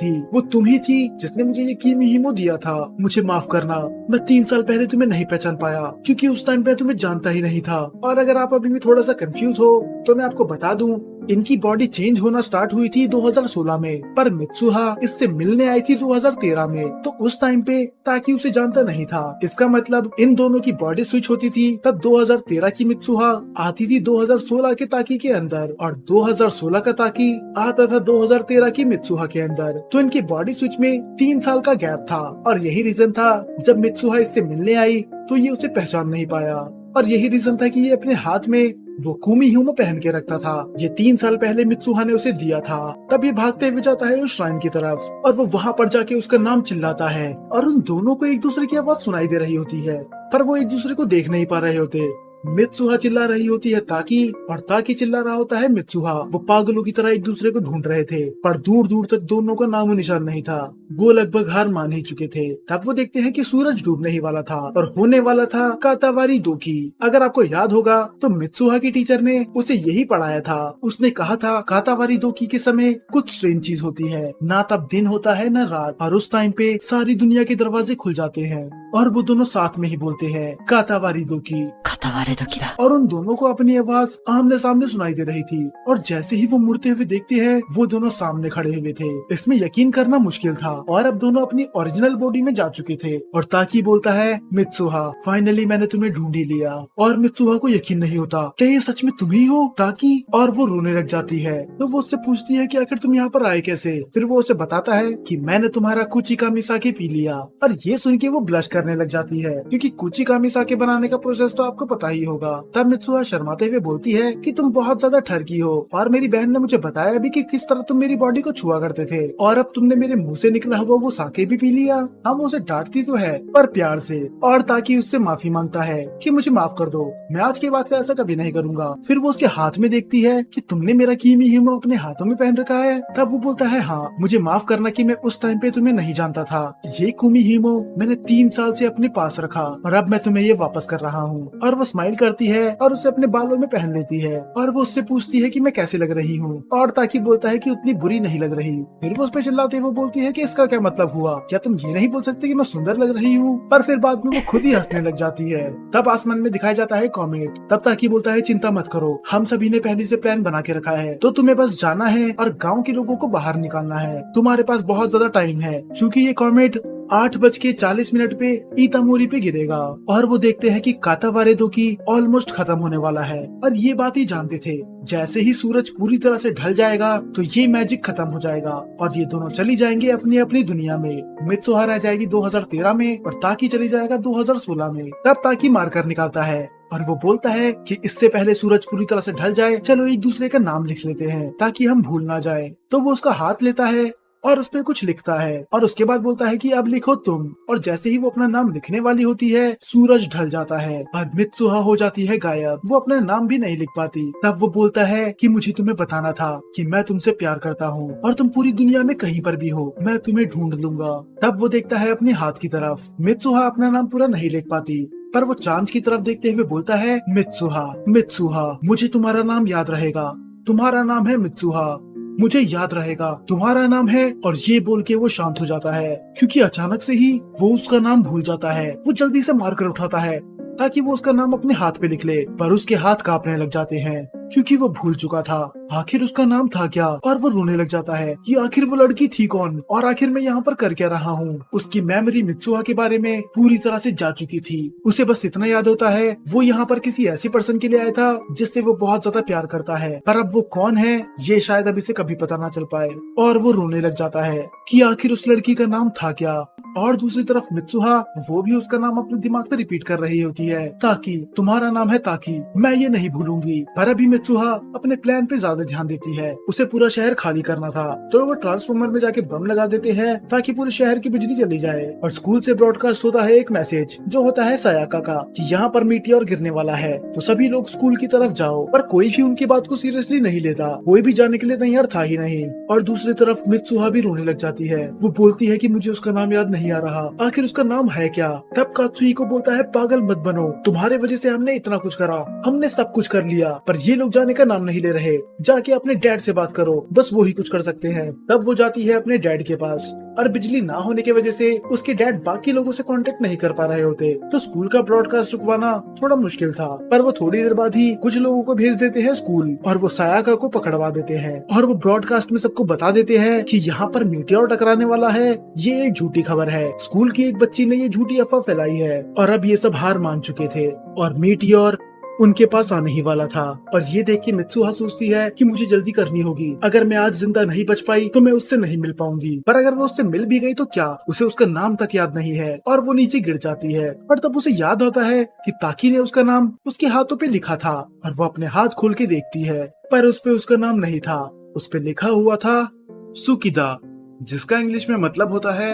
थी जिसने मुझे ये कुमिहिमो दिया था। मुझे माफ करना, मैं 3 साल पहले तुम्हें नहीं पहचान पाया क्योंकि उस टाइम पे तुम्हें जानता ही नहीं था। और अगर आप अभी भी थोड़ा सा कंफ्यूज हो तो मैं आपको बता दूं, इनकी बॉडी चेंज होना स्टार्ट हुई थी 2016 में, पर मित्सुहा इससे मिलने आई थी 2013 में। तो उस टाइम पे ताकि उसे जानता नहीं था। इसका मतलब इन दोनों की बॉडी स्विच होती थी तब 2013 की मित्सुहा आती थी 2016 के ताकि के अंदर और 2016 का ताकि आता था 2013 की मित्सुहा के अंदर। तो इनकी बॉडी स्विच में 3 साल का गैप था और यही रीजन था जब मित्सुहा इससे मिलने आई तो ये उसे पहचान नहीं पाया। और यही रीजन था कि ये अपने हाथ में वो कुमिहिमो पहन के रखता था। ये 3 साल पहले मित्सुहा ने उसे दिया था। तब ये भागते हुए जाता है उस श्राइन की तरफ और वो वहाँ पर जाके उसका नाम चिल्लाता है और उन दोनों को एक दूसरे की आवाज सुनाई दे रही होती है, पर वो एक दूसरे को देख नहीं पा रहे होते। मित्सुहा चिल्ला रही होती है ताकी, और ताकी चिल्ला रहा होता है मित्सुहा। वो पागलों की तरह एक दूसरे को ढूंढ रहे थे, पर दूर दूर तक दोनों का नामो निशान नहीं था। वो लगभग हार मान ही चुके थे। तब वो देखते हैं कि सूरज डूबने ही वाला था और होने वाला था कातावारी दोकी। अगर आपको याद होगा तो मित्सुहा की टीचर ने उसे यही पढ़ाया था। उसने कहा था कातावारी दोकी के समय कुछ स्ट्रेंज चीज होती है, ना तब दिन होता है ना रात, और उस टाइम पे सारी दुनिया के दरवाजे खुल जाते हैं। और वो दोनों साथ में ही बोलते हैं कातावारी दोकी। 片割れ時だ。 और उन दोनों को अपनी आवाज आमने सामने सुनाई दे रही थी, और जैसे ही वो मुड़ते हुए देखते हैं वो दोनों सामने खड़े हुए थे। इसमें यकीन करना मुश्किल था, और अब दोनों अपनी ओरिजिनल बॉडी में जा चुके थे। और ताकी बोलता है मित्सुहा, फाइनली मैंने तुम्हें ढूंढ ही लिया। और मित्सुहा को यकीन नहीं होता, क्या ये सच में तुम ही हो ताकी? और वो रोने लग जाती है। तो वो उससे पूछती है कि आखिर तुम यहाँ पर आए कैसे? फिर वो उसे बताता है कि मैंने तुम्हारा कुची कामिसाके पी लिया। और ये सुन के वो ब्लश करने लग जाती है, क्योंकि कुची कामिसाके बनाने का प्रोसेस तो आपको पता ही होगा। तब मित्सुहा शर्माते हुए बोलती है कि तुम बहुत ज्यादा ठरकी हो, और मेरी बहन ने मुझे बताया भी कि किस तरह तुम मेरी बॉडी को छुआ करते थे, और अब तुमने मेरे मुंह से निकला हुआ वो साके भी पी लिया। हम उसे डांटती तो है पर प्यार से, और ताकि उससे माफी मांगता है कि मुझे माफ कर दो, मैं आज के बाद से ऐसा कभी नहीं करूंगा। फिर वो उसके हाथ में देखती है कि तुमने मेरा कीमी हीमो अपने हाथों में पहन रखा है। तब वो बोलता है हाँ, मुझे माफ करना कि मैं उस टाइम पे तुम्हें नहीं जानता था। ये कुमी हीमो मैंने 3 साल से अपने पास रखा, और अब मैं तुम्हें ये वापस कर रहा हूँ। और वो स्माइल करती है और उसे अपने बालों में पहन लेती है, और वो उससे पूछती है कि मैं कैसे लग रही हूँ, और ताकि बोलता है कि उतनी बुरी नहीं लग रही। फिर वो उस पर चिल्लाते हुए बोलती है कि इसका क्या मतलब हुआ, क्या तुम ये नहीं बोल सकते कि मैं सुंदर लग रही हूँ? पर फिर बाद में वो खुद ही हंसने लग जाती है। तब आसमान में दिखाया जाता है कॉमेट। तब ताकि बोलता है चिंता मत करो, हम सभी ने पहले से प्लान बना के रखा है, तो तुम्हें बस जाना है और गाँव के लोगों को बाहर निकालना है। तुम्हारे पास बहुत ज्यादा टाइम है, क्योंकि ये कॉमेट 8:40 पे ईतामोरी पे गिरेगा। और वो देखते हैं कि कातावारे दोकी ऑलमोस्ट खत्म होने वाला है, और ये बात ही जानते थे जैसे ही सूरज पूरी तरह से ढल जाएगा तो ये मैजिक खत्म हो जाएगा, और ये दोनों चली जाएंगे अपनी अपनी दुनिया में। मित्सुहा रह जाएगी 2013 में, और ताकी चली जाएगा 2016 में। तब ताकी मारकर निकालता है, और वो बोलता है कि इससे पहले सूरज पूरी तरह से ढल जाए, चलो एक दूसरे का नाम लिख लेते हैं ताकि हम भूल ना जाए। तो वो उसका हाथ लेता है और उस पे कुछ लिखता है, और उसके बाद बोलता है कि अब लिखो तुम। और जैसे ही वो अपना नाम लिखने वाली होती है सूरज ढल जाता है, और मित्सुहा हो जाती है गायब। वो अपना नाम भी नहीं लिख पाती। तब वो बोलता है कि मुझे तुम्हें बताना था कि मैं तुमसे प्यार करता हूँ, और तुम पूरी दुनिया में कहीं पर भी हो मैं तुम्हें ढूंढ लूंगा। तब वो देखता है अपने हाथ की तरफ। मित्सुहा अपना नाम पूरा नहीं लिख पाती, पर वो चांद की तरफ देखते हुए बोलता है मित्सुहा, मित्सुहा, मुझे तुम्हारा नाम याद रहेगा, तुम्हारा नाम है मित्सुहा, मुझे याद रहेगा तुम्हारा नाम है। और ये बोल के वो शांत हो जाता है, क्योंकि अचानक से ही वो उसका नाम भूल जाता है। वो जल्दी से मारकर उठाता है ताकि वो उसका नाम अपने हाथ पे लिख ले, पर उसके हाथ कांपने लग जाते हैं क्योंकि वो भूल चुका था आखिर उसका नाम था क्या। और वो रोने लग जाता है कि आखिर वो लड़की थी कौन, और आखिर मैं यहाँ पर कर क्या रहा हूँ। उसकी मेमोरी मित्सुहा के बारे में पूरी तरह से जा चुकी थी। उसे बस इतना याद होता है वो यहाँ पर किसी ऐसी पर्सन के लिए आया था जिससे वो बहुत ज्यादा प्यार करता है, पर अब वो कौन है ये शायद अभी से कभी पता ना चल पाए। और वो रोने लग जाता है कि आखिर उस लड़की का नाम था क्या। और दूसरी तरफ मित्सुहा वो भी उसका नाम अपने दिमाग पे रिपीट कर रही होती है, ताकि तुम्हारा नाम है ताकि, मैं ये नहीं भूलूंगी। पर अभी मित्सुहा अपने प्लान पे ज्यादा ध्यान देती है। उसे पूरा शहर खाली करना था, तो वो ट्रांसफॉर्मर में जाके बम लगा देते हैं ताकि पूरे शहर की बिजली चली जाए। और स्कूल से ब्रॉडकास्ट होता है एक मैसेज जो होता है सायाका का कि यहाँ पर मीटियोर गिरने वाला है, तो सभी लोग स्कूल की तरफ जाओ। पर कोई भी उनकी बात को सीरियसली नहीं लेता, कोई भी जाने के लिए तैयार था ही नहीं। और दूसरी तरफ मित्सुहा भी रोने लग जाती है। वो बोलती है कि मुझे उसका नाम याद नहीं आ रहा, आखिर उसका नाम है क्या। तब कात्सुई को बोलता है पागल मत बनो, तुम्हारे वजह से हमने इतना कुछ करा, हमने सब कुछ कर लिया, पर ये लोग जाने का नाम नहीं ले रहे। जाके अपने डैड से बात करो, बस वो ही कुछ कर सकते हैं। तब वो जाती है अपने डैड के पास, और बिजली ना होने की वजह से उसके डैड बाकी लोगों से कांटेक्ट नहीं कर पा रहे होते, तो स्कूल का ब्रॉडकास्ट रुकवाना थोड़ा मुश्किल था। पर वो थोड़ी देर बाद ही कुछ लोगों को भेज देते हैं स्कूल, और वो सायाका को पकड़वा देते हैं। और वो ब्रॉडकास्ट में सबको बता देते हैं कि यहाँ पर मीटियोर टकराने वाला है, ये एक झूठी खबर है। स्कूल की एक बच्ची ने ये झूठी अफवाह फैलाई है, और अब ये सब हार मान चुके थे और मीटियोर उनके पास आने ही वाला था। और ये देख के मित्सुहा सोचती है कि मुझे जल्दी करनी होगी, अगर मैं आज जिंदा नहीं बच पाई तो मैं उससे नहीं मिल पाऊंगी। पर अगर वो उससे मिल भी गई तो क्या, उसे उसका नाम तक याद नहीं है। और वो नीचे गिर जाती है, और तब उसे याद आता है कि ताकी ने उसका नाम उसके हाथों पे लिखा था। और वो अपने हाथ खोल के देखती है, पर उस पे उसका नाम नहीं था, उस पे लिखा हुआ था सुकिदा, जिसका इंग्लिश में मतलब होता है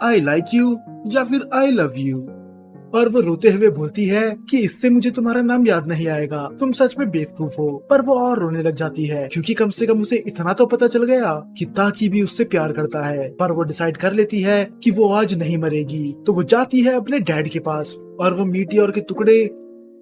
आई लाइक यू या फिर आई लव यू। और वो रोते हुए बोलती है कि इससे मुझे तुम्हारा नाम याद नहीं आएगा, तुम सच में बेवकूफ हो। पर वो और रोने लग जाती है क्योंकि कम से कम उसे इतना तो पता चल गया कि ताकि भी उससे प्यार करता है। पर वो डिसाइड कर लेती है कि वो आज नहीं मरेगी, तो वो जाती है अपने डैड के पास और वो मीटियोर के टुकड़े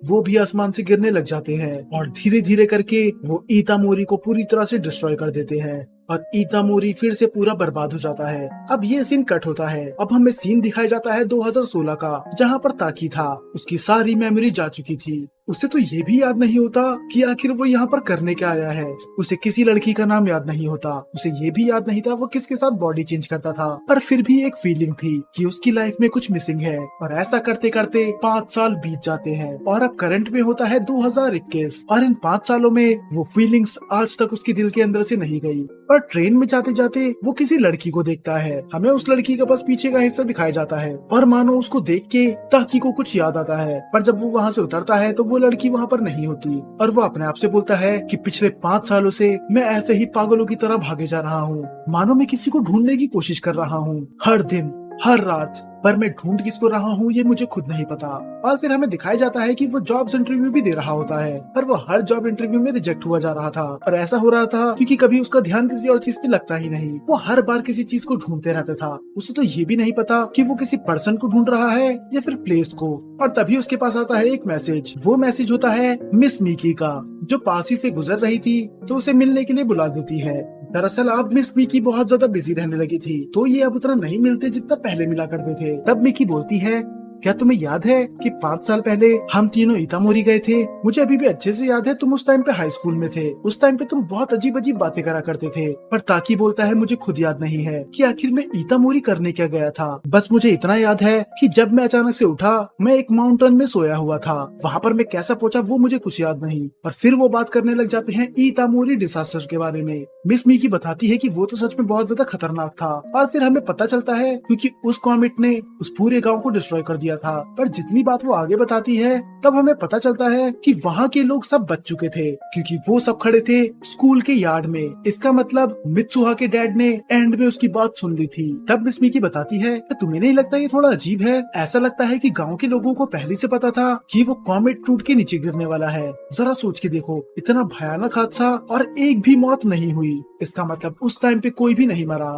वो भी आसमान से गिरने लग जाते हैं और धीरे धीरे करके वो इतामोरी को पूरी तरह से डिस्ट्रॉय कर देते हैं और इतामोरी फिर से पूरा बर्बाद हो जाता है। अब ये सीन कट होता है। अब हमें सीन दिखाया जाता है 2016 का, जहाँ पर ताकी था, उसकी सारी मेमोरी जा चुकी थी। उसे तो ये भी याद नहीं होता कि आखिर वो यहाँ पर करने क्या आया है। उसे किसी लड़की का नाम याद नहीं होता, उसे ये भी याद नहीं था वो किसके साथ बॉडी चेंज करता था। पर फिर भी एक फीलिंग थी कि उसकी लाइफ में कुछ मिसिंग है। और ऐसा करते करते 5 साल बीत जाते हैं और अब करंट में होता है 2021 और इन 5 सालों में वो फीलिंग्स आज तक उसके दिल के अंदर से नहीं गई। पर ट्रेन में जाते जाते वो किसी लड़की को देखता है। हमें उस लड़की का बस पीछे का हिस्सा दिखाया जाता है और मानो उसको देख के ताकि को कुछ याद आता है। पर जब वो वहाँ से उतरता है तो वो लड़की वहाँ पर नहीं होती और वो अपने आप से बोलता है कि पिछले 5 सालों से मैं ऐसे ही पागलों की तरह भागे जा रहा हूँ, मानो मैं किसी को ढूंढने की कोशिश कर रहा हूँ, हर दिन हर रात। पर मैं ढूंढ किसको रहा हूँ ये मुझे खुद नहीं पता। और फिर हमें दिखाया जाता है कि वो जॉब्स इंटरव्यू भी दे रहा होता है, पर वो हर जॉब इंटरव्यू में रिजेक्ट हुआ जा रहा था। और ऐसा हो रहा था क्योंकि कभी उसका ध्यान किसी और चीज पे लगता ही नहीं। वो हर बार किसी चीज को ढूंढते रहता था। उसे तो ये भी नहीं पता कि वो किसी पर्सन को ढूंढ रहा है या फिर प्लेस को। और तभी उसके पास आता है एक मैसेज। वो मैसेज होता है मिस मिकी का, जो पास ही से गुजर रही थी तो उसे मिलने के लिए बुला देती है। दरअसल अब मिस मिकी बहुत ज्यादा बिजी रहने लगी थी, तो ये अब उतना नहीं मिलते जितना पहले मिला करते थे। तब मिकी बोलती है, क्या तुम्हें याद है कि 5 साल पहले हम तीनों इतामोरी गए थे? मुझे अभी भी अच्छे से याद है, तुम उस टाइम पे हाई स्कूल में थे। उस टाइम पे तुम बहुत अजीब अजीब बातें करा करते थे। पर ताकि बोलता है मुझे खुद याद नहीं है कि आखिर मैं इतामोरी करने क्या गया था। बस मुझे इतना याद है कि जब मैं अचानक से उठा, मैं एक माउंटेन में सोया हुआ था। वहाँ पर मैं कैसा पहुंचा वो मुझे कुछ याद नहीं। और फिर वो बात करने लग जाते हैं इतामोरी डिजास्टर के बारे में। मिस मिकी बताती है कि वो तो सच में बहुत ज्यादा खतरनाक था। और फिर हमें पता चलता है क्योंकि उस कॉमेट ने उस पूरे गाँव को डिस्ट्रॉय कर दिया था। पर जितनी बात वो आगे बताती है तब हमें पता चलता है कि वहाँ के लोग सब बच चुके थे, क्योंकि वो सब खड़े थे स्कूल के यार्ड में। इसका मतलब मित्सुहा के डैड ने एंड में उसकी बात सुन ली थी। तब मिस मिकी बताती है कि तुम्हें नहीं लगता ये थोड़ा अजीब है? ऐसा लगता है कि गांव के लोगों को पहले से पता था कि वो कॉमेट टूट के नीचे गिरने वाला है। जरा सोच के देखो, इतना भयानक हादसा और एक भी मौत नहीं हुई। इसका मतलब उस टाइम पे कोई भी नहीं मरा।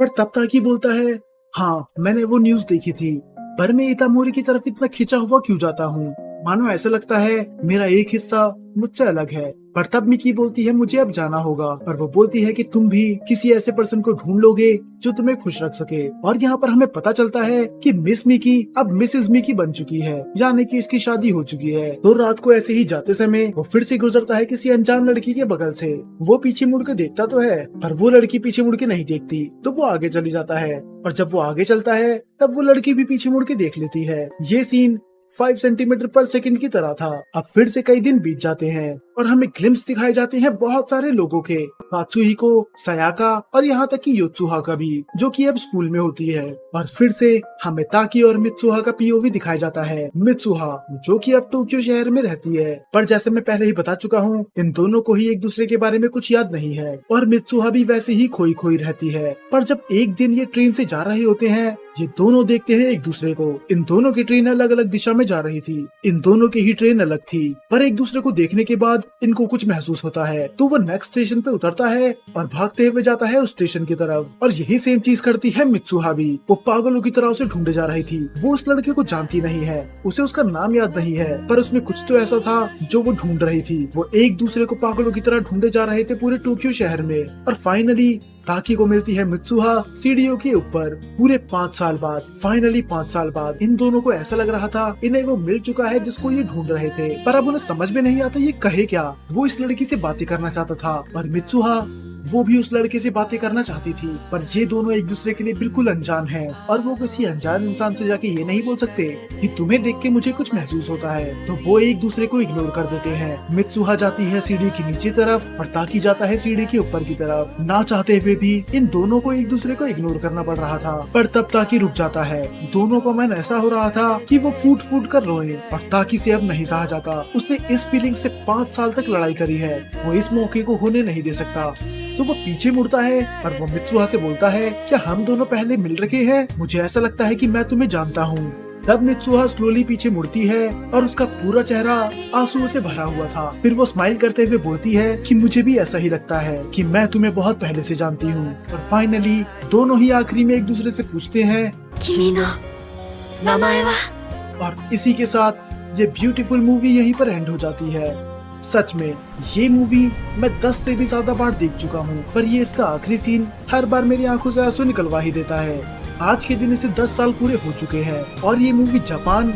पर तब ताकि बोलता है, हाँ मैंने वो न्यूज देखी थी, पर मैं इतामोरी की तरफ इतना खिंचा हुआ क्यों जाता हूँ? मानो ऐसा लगता है मेरा एक हिस्सा मुझसे अलग है। पर तब मिकी बोलती है मुझे अब जाना होगा। और वो बोलती है कि तुम भी किसी ऐसे पर्सन को ढूंढ लोगे जो तुम्हें खुश रख सके। और यहाँ पर हमें पता चलता है कि मिस मिकी अब मिसेस मिकी बन चुकी है, यानी कि इसकी शादी हो चुकी है। तो रात को ऐसे ही जाते समय वो फिर से गुजरता है किसी अनजान लड़की के बगल से। वो पीछे मुड़ के देखता तो है, पर वो लड़की पीछे मुड़ के नहीं देखती, तो वो आगे चली जाता है। और जब वो आगे चलता है तब वो लड़की भी पीछे मुड़ के देख लेती है। ये सीन 5 सेंटीमीटर पर सेकंड की तरह था। अब फिर से कई दिन बीत जाते हैं और हमें ग्लिम्स दिखाए जाते हैं बहुत सारे लोगों के, कात्सुहिको, सयाका और यहाँ तक कि योत्सुहा का भी, जो कि अब स्कूल में होती है। और फिर से हमें ताकी और मित्सुहा का पीओवी दिखाया जाता है। मित्सुहा जो कि अब टोक्यो शहर में रहती है, पर जैसे मैं पहले ही बता चुका हूँ, इन दोनों को ही एक दूसरे के बारे में कुछ याद नहीं है और मित्सुहा भी वैसे ही खोई खोई रहती है। पर जब एक दिन ये ट्रेन से जा रहे होते हैं, ये दोनों देखते हैं एक दूसरे को। इन दोनों की ट्रेन अलग अलग दिशा में जा रही थी, इन दोनों की ही ट्रेन अलग थी, पर एक दूसरे को देखने के बाद इनको कुछ महसूस होता है। तो वो नेक्स्ट स्टेशन पे उतरता है और भागते हुए जाता है उस स्टेशन की तरफ। और यही सेम चीज करती है मित्सुहा भी। वो पागलों की तरह उसे ढूंढे जा रही थी। वो उस लड़के को जानती नहीं है, उसे उसका नाम याद नहीं है, पर उसमें कुछ तो ऐसा था जो वो ढूंढ रही थी। वो एक दूसरे को पागलों की तरह ढूंढे जा रहे थे पूरे टोक्यो शहर में। और फाइनली ताकी को मिलती है मित्सुहा सीढ़ियों के ऊपर। पूरे 5 साल बाद, फाइनली 5 साल बाद इन दोनों को ऐसा लग रहा था इन्हें वो मिल चुका है जिसको ये ढूंढ रहे थे। पर अब उन्हें समझ में नहीं आता ये कहे क्या। वो इस लड़की से बातें करना चाहता था और मित्सुहा वो भी उस लड़के से बातें करना चाहती थी। पर ये दोनों एक दूसरे के लिए बिल्कुल अनजान हैं और वो किसी अनजान इंसान से जाके ये नहीं बोल सकते कि तुम्हें देख के मुझे कुछ महसूस होता है। तो वो एक दूसरे को इग्नोर कर देते हैं। मित्सुहा जाती है सीढ़ी की नीचे तरफ और ताकी जाता है सीढ़ी के ऊपर की तरफ। ना चाहते हुए भी इन दोनों को एक दूसरे को इग्नोर करना पड़ रहा था। पर तब ताकी रुक जाता है। दोनों का मन ऐसा हो रहा था कि वो फूट फूट कर रोए और ताकी से अब नहीं सहा जाता। उसने इस फीलिंग से 5 साल तक लड़ाई करी है, वो इस मौके को होने नहीं दे सकता। तो वो पीछे मुड़ता है और वो मित्सुहा से बोलता है, क्या हम दोनों पहले मिल रखे हैं? मुझे ऐसा लगता है कि मैं तुम्हें जानता हूँ। तब मित्सुहा स्लोली पीछे मुड़ती है और उसका पूरा चेहरा आंसुओं से भरा हुआ था। फिर वो स्माइल करते हुए बोलती है कि मुझे भी ऐसा ही लगता है कि मैं तुम्हें बहुत पहले से जानती हूँ। और फाइनली दोनों ही आखिरी में एक दूसरे से पूछते हैं 君の名前は और इसी के साथ ये ब्यूटीफुल मूवी यहीं पर एंड हो जाती है। सच में ये मूवी मैं 10 से भी ज्यादा बार देख चुका हूँ, पर ये इसका आखिरी सीन हर बार मेरी आंखों से आंसू निकलवा ही देता है। आज के दिन इसे 10 साल पूरे हो चुके हैं और ये मूवी जापान,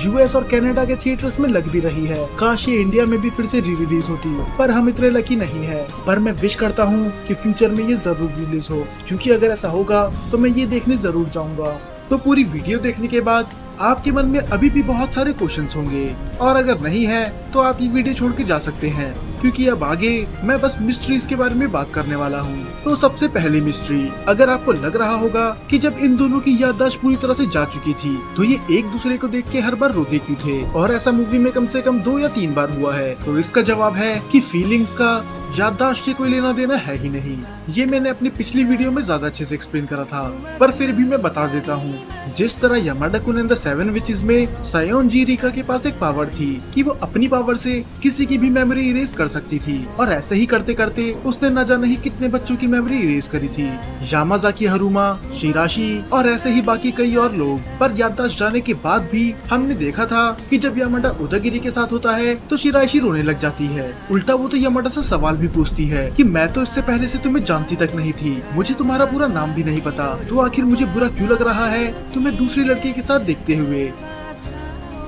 यूएस और कनाडा के थिएटर्स में लग भी रही है। काश ये इंडिया में भी फिर से री रिलीज होती, पर हम इतने लकी नहीं है। पर मैं विश करता हूँ कि फ्यूचर में ये जरूर रिलीज हो, क्योंकि अगर ऐसा होगा तो मैं ये देखने जरूर जाऊंगा। तो पूरी वीडियो देखने के बाद आपके मन में अभी भी बहुत सारे क्वेश्चंस होंगे, और अगर नहीं है तो आप ये वीडियो छोड़ के जा सकते हैं, क्योंकि अब आगे मैं बस मिस्ट्रीज के बारे में बात करने वाला हूँ। तो सबसे पहली मिस्ट्री, अगर आपको लग रहा होगा कि जब इन दोनों की याददाश्त पूरी तरह से जा चुकी थी तो ये एक दूसरे को देख के हर बार रोते क्यों थे, और ऐसा मूवी में कम से कम 2 या 3 बार हुआ है, तो इसका जवाब है कि फीलिंग्स का याददाश्त से कोई लेना देना है ही नहीं। ये मैंने अपनी पिछली वीडियो में ज्यादा अच्छे से एक्सप्लेन करा था, पर फिर भी मैं बता देता हूँ। जिस तरह यामाडा कुन एंड द 7 विचेस में सायोनजी रिका के पास एक पावर थी कि वो अपनी पावर से किसी की भी मेमोरी इरेज कर सकती थी, और ऐसे ही करते करते उसने न जाने ही कितने बच्चों की मेमोरी इरेज करी थी। यामाजाकी हारुमा, शिराशी और ऐसे ही बाकी कई और लोग। पर याददाश्त जाने के बाद भी हमने देखा था कि जब यामाडा उदयगिरी के साथ होता है तो शिराशी रोने लग जाती है। उल्टा वो तो यामाडा से सवाल भी पूछती है कि मैं तो इससे पहले से तुम्हें जानती तक नहीं थी, मुझे तुम्हारा पूरा नाम भी नहीं पता, तो आखिर मुझे बुरा क्यों लग रहा है तुम्हें दूसरी लड़की के साथ देखते हुए।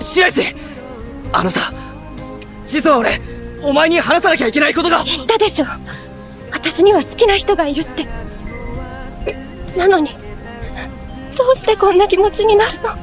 白石あのさ実は俺お前に話さなきゃいけないことが言ったでしょ。私には好きな人がいるって。なのにどうしてこんな気持ちになるの。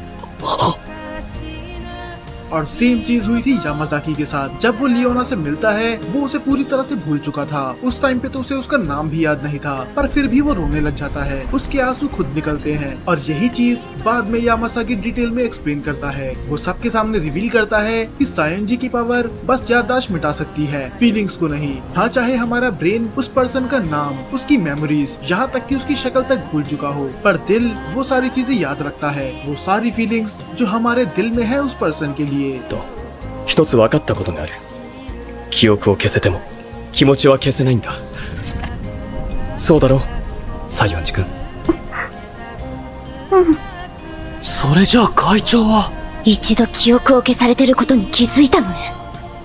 और सेम चीज हुई थी यामाजाकी के साथ। जब वो लियोना से मिलता है वो उसे पूरी तरह से भूल चुका था। उस टाइम पे तो उसे उसका नाम भी याद नहीं था, पर फिर भी वो रोने लग जाता है, उसके आंसू खुद निकलते हैं। और यही चीज बाद में यामाजाकी डिटेल में एक्सप्लेन करता है। वो सबके सामने रिवील करता है कि सायोनजी की पावर बस याददाश्त मिटा सकती है, फीलिंग्स को नहीं। हाँ, चाहे हमारा ब्रेन उस पर्सन का नाम, उसकी मेमोरीज, यहाँ तक कि उसकी शक्ल तक भूल चुका हो, पर दिल वो सारी चीजें याद रखता है, वो सारी फीलिंग्स जो हमारे दिल में है उस पर्सन के लिए। と一つ分かったことがある。記憶を消せても気持ちは消せないんだ。そうだろう、西園寺君。それじゃあ会長は一度記憶を消されてることに気づいたのね。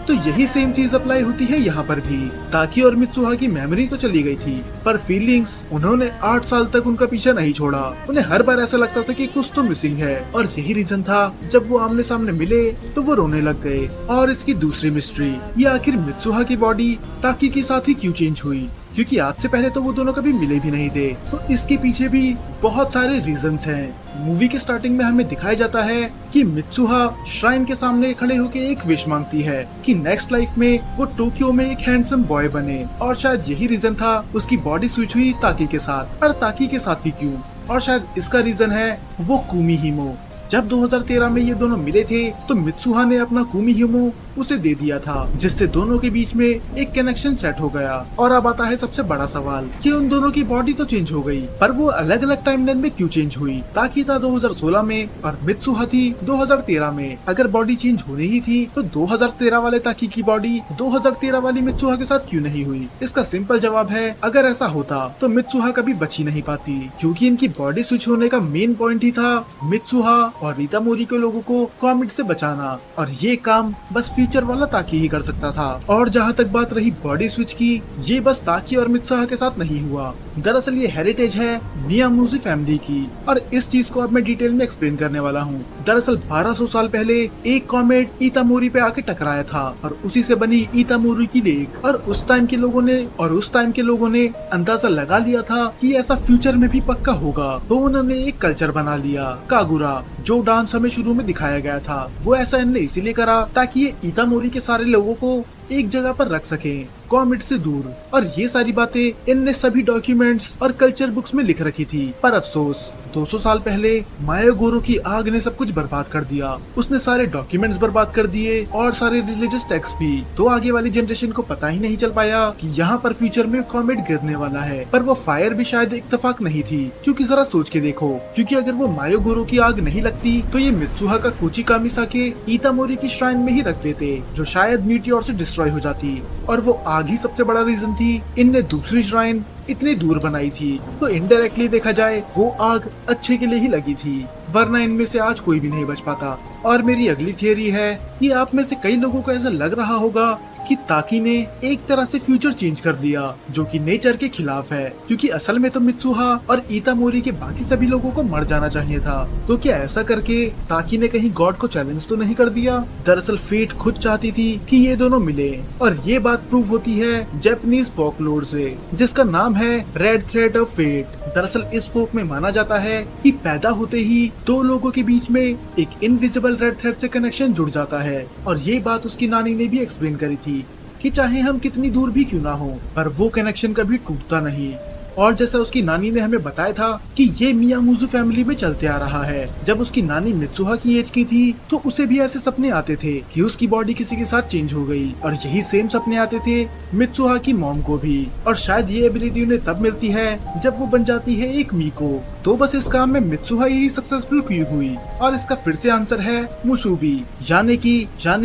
तो यही सेम चीज अप्लाई होती है यहाँ पर भी। ताकी और मित्सुहा की मेमोरी तो चली गई थी, पर फीलिंग्स उन्होंने 8 साल तक उनका पीछा नहीं छोड़ा। उन्हें हर बार ऐसा लगता था कि कुछ तो मिसिंग है, और यही रीजन था जब वो आमने सामने मिले तो वो रोने लग गए। और इसकी दूसरी मिस्ट्री, ये आखिर मित्सुहा की बॉडी ताकी के साथ ही क्यों चेंज हुई, क्योंकि आज से पहले तो वो दोनों कभी मिले भी नहीं थे। तो इसके पीछे भी बहुत सारे रीजंस हैं। मूवी के स्टार्टिंग में हमें दिखाया जाता है कि मित्सुहा श्राइन के सामने खड़े होकर एक विश मांगती है कि नेक्स्ट लाइफ में वो टोक्यो में एक हैंडसम बॉय बने, और शायद यही रीजन था उसकी बॉडी स्विच हुई ताकी के साथ। पर ताकी के साथ ही क्यों? और शायद इसका रीजन है वो कुमी हिमो। जब 2013 में ये दोनों मिले थे तो मित्सुहा ने अपना कुमी हिमो उसे दे दिया था, जिससे दोनों के बीच में एक कनेक्शन सेट हो गया। और अब आता है सबसे बड़ा सवाल कि उन दोनों की बॉडी तो चेंज हो गई, पर वो अलग अलग टाइमलाइन में क्यों चेंज हुई? ताकि था 2016 में और मित्सुहा थी 2013 में। अगर बॉडी चेंज होनी ही थी तो 2013 वाले ताकी की बॉडी 2013 वाली मित्सुहा के साथ क्यों नहीं हुई? इसका सिंपल जवाब है, अगर ऐसा होता तो मित्सुहा कभी बच ही नहीं पाती, क्योंकि इनकी बॉडी स्विच होने का मेन पॉइंट ही था मित्सुहा और इतामोरी के लोगों को कॉमेट से बचाना, और ये काम बस फ्यूचर वाला ताकी ही कर सकता था। और जहाँ तक बात रही बॉडी स्विच की, ये बस ताकी और मित्सुहा के साथ नहीं हुआ। दरअसल ये हेरिटेज है मियामुजी फैमिली की, और इस चीज को अब मैं डिटेल में एक्सप्लेन करने वाला हूँ। दरअसल 1200 साल पहले एक कॉमेट इतामोरी पे आके टकराया था, और उसी से बनी इतामोरी की लेक। और उस टाइम के लोगों ने अंदाजा लगा लिया था कि ऐसा फ्यूचर में भी पक्का होगा, तो उन्होंने एक कल्चर बना लिया, कागुरा। जो डांस हमें शुरू में दिखाया गया था, वो ऐसा इनने इसीलिए करा ताकि ये इतामोरी के सारे लोगों को एक जगह पर रख सके, कॉमेट से दूर। और ये सारी बातें इनने सभी डॉक्यूमेंट्स और कल्चर बुक्स में लिख रखी थी। पर अफसोस 200 साल पहले मायागोरो की आग ने सब कुछ बर्बाद कर दिया। उसने सारे डॉक्यूमेंट्स बर्बाद कर दिए और सारे रिलीजियस टेक्स्ट भी। तो आगे वाली जनरेशन को पता ही नहीं चल पाया कि यहाँ पर फ्यूचर में कॉमेट गिरने वाला है। पर वो फायर भी शायद इत्तेफाक नहीं थी, क्योंकि जरा सोच के देखो, क्योंकि अगर वो मायागोरो की आग नहीं लगती तो ये मित्सुहा का कुची कामिसाके इतामोरी की श्राइन में ही रख देते, जो शायद मीटियोर से डिस्ट्रॉय हो जाती। और वो आग ही सबसे बड़ा रीजन थी इनने दूसरी श्राइन इतनी दूर बनाई थी। तो इनडायरेक्टली देखा जाए वो आग अच्छे के लिए ही लगी थी, वरना इनमें से आज कोई भी नहीं बच पाता। और मेरी अगली थियरी है कि आप में से कई लोगों को ऐसा लग रहा होगा कि ताकी ने एक तरह से फ्यूचर चेंज कर लिया, जो कि नेचर के खिलाफ है, क्योंकि असल में तो मित्सुहा और इतामोरी के बाकी सभी लोगों को मर जाना चाहिए था। तो क्या ऐसा करके ताकी ने कहीं गॉड को चैलेंज तो नहीं कर दिया? दरअसल फेट खुद चाहती थी कि ये दोनों मिले, और ये बात प्रूव होती है जापानीज फोकलोर से, जिसका नाम है रेड थ्रेड ऑफ फेट। दरअसल इस फोक में माना जाता है कि पैदा होते ही दो लोगों के बीच में एक इनविजिबल रेड थ्रेड से कनेक्शन जुड़ जाता है, और ये बात उसकी नानी ने भी एक्सप्लेन करी थी कि चाहे हम कितनी दूर भी क्यों ना हो, पर वो कनेक्शन कभी टूटता नहीं। और जैसा उसकी नानी ने हमें बताया था कि ये मियामुज़ु फैमिली में चलते आ रहा है। जब उसकी नानी मित्सुहा की एज की थी तो उसे भी ऐसे सपने आते थे कि उसकी बॉडी किसी के साथ चेंज हो गई, और यही सेम सपने आते थे मित्सुहा की मॉम को भी। और शायद ये एबिलिटी उन्हें तब मिलती है जब वो बन जाती है एक मीको। तो बस इस काम में मित्सुहा ही सक्सेसफुल क्यों हुई? और इसका फिर से आंसर है मुशुबी, यानी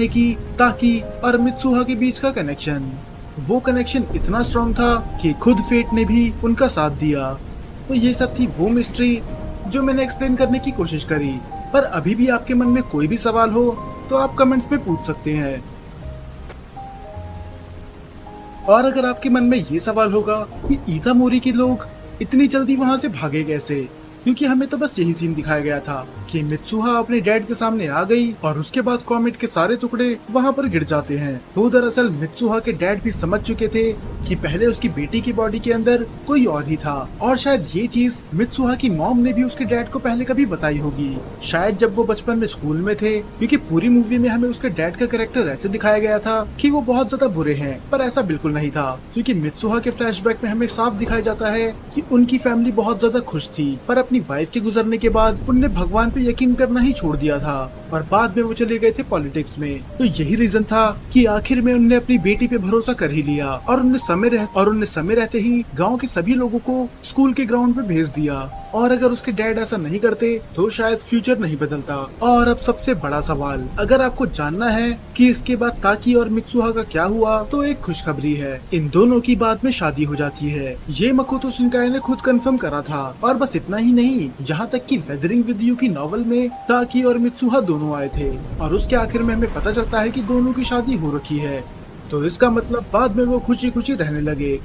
कि ताकी और मित्सुहा के बीच का कनेक्शन। वो कनेक्शन इतना स्ट्रॉन्ग था कि खुद फेट ने भी उनका साथ दिया। तो ये सब थी वो मिस्ट्री जो मैंने एक्सप्लेन करने की कोशिश करी। पर अभी भी आपके मन में कोई भी सवाल हो तो आप कमेंट्स में पूछ सकते हैं। और अगर आपके मन में ये सवाल होगा कि इतामोरी के लोग इतनी जल्दी वहाँ से भागे कैसे, क्योंकि हमें तो बस यही सीन दिखाया गया था कि मित्सुहा अपने डैड के सामने आ गई और उसके बाद कॉमेट के सारे टुकड़े वहाँ पर गिर जाते हैं। तो दरअसल मित्सुहा के डैड भी समझ चुके थे कि पहले उसकी बेटी की बॉडी के अंदर कोई और ही था, और शायद ये चीज मित्सुहा की मॉम ने भी उसके डैड को पहले कभी बताई होगी, शायद जब वो बचपन में स्कूल में थे। क्योंकि पूरी मूवी में हमें उसके डैड का कैरेक्टर ऐसे दिखाया गया था कि वो बहुत ज्यादा बुरे हैं, पर ऐसा बिल्कुल नहीं था, क्योंकि मित्सुहा के फ्लैशबैक में हमें साफ दिखाया जाता है कि उनकी फैमिली बहुत ज्यादा खुश थी, पर अपनी वाइफ के गुजरने के बाद उनने भगवान पे यकीन करना ही छोड़ दिया था, और बाद में वो चले गए थे पॉलिटिक्स में। तो यही रीजन था कि आखिर में उनने अपनी बेटी पे भरोसा कर ही लिया, और उनने समय रहते ही गांव के सभी लोगों को स्कूल के ग्राउंड पे भेज दिया। और अगर उसके डैड ऐसा नहीं करते तो शायद फ्यूचर नहीं बदलता। और अब सबसे बड़ा सवाल, अगर आपको जानना है कि इसके बाद ताकी और मित्सुहा का क्या हुआ, तो एक खुशखबरी है, इन दोनों की बाद में शादी हो जाती है। ये मकोतो शिनकाय ने खुद कंफर्म करा था। और बस इतना ही नहीं, यहाँ तक कि वेदरिंग विद यू की नॉवल में ताकी और मित्सुहा दोनों आए थे, और उसके आखिर में हमें पता चलता है कि दोनों की शादी हो रखी है। तो इसका मतलब बाद में वो खुशी खुशी रहने लगे।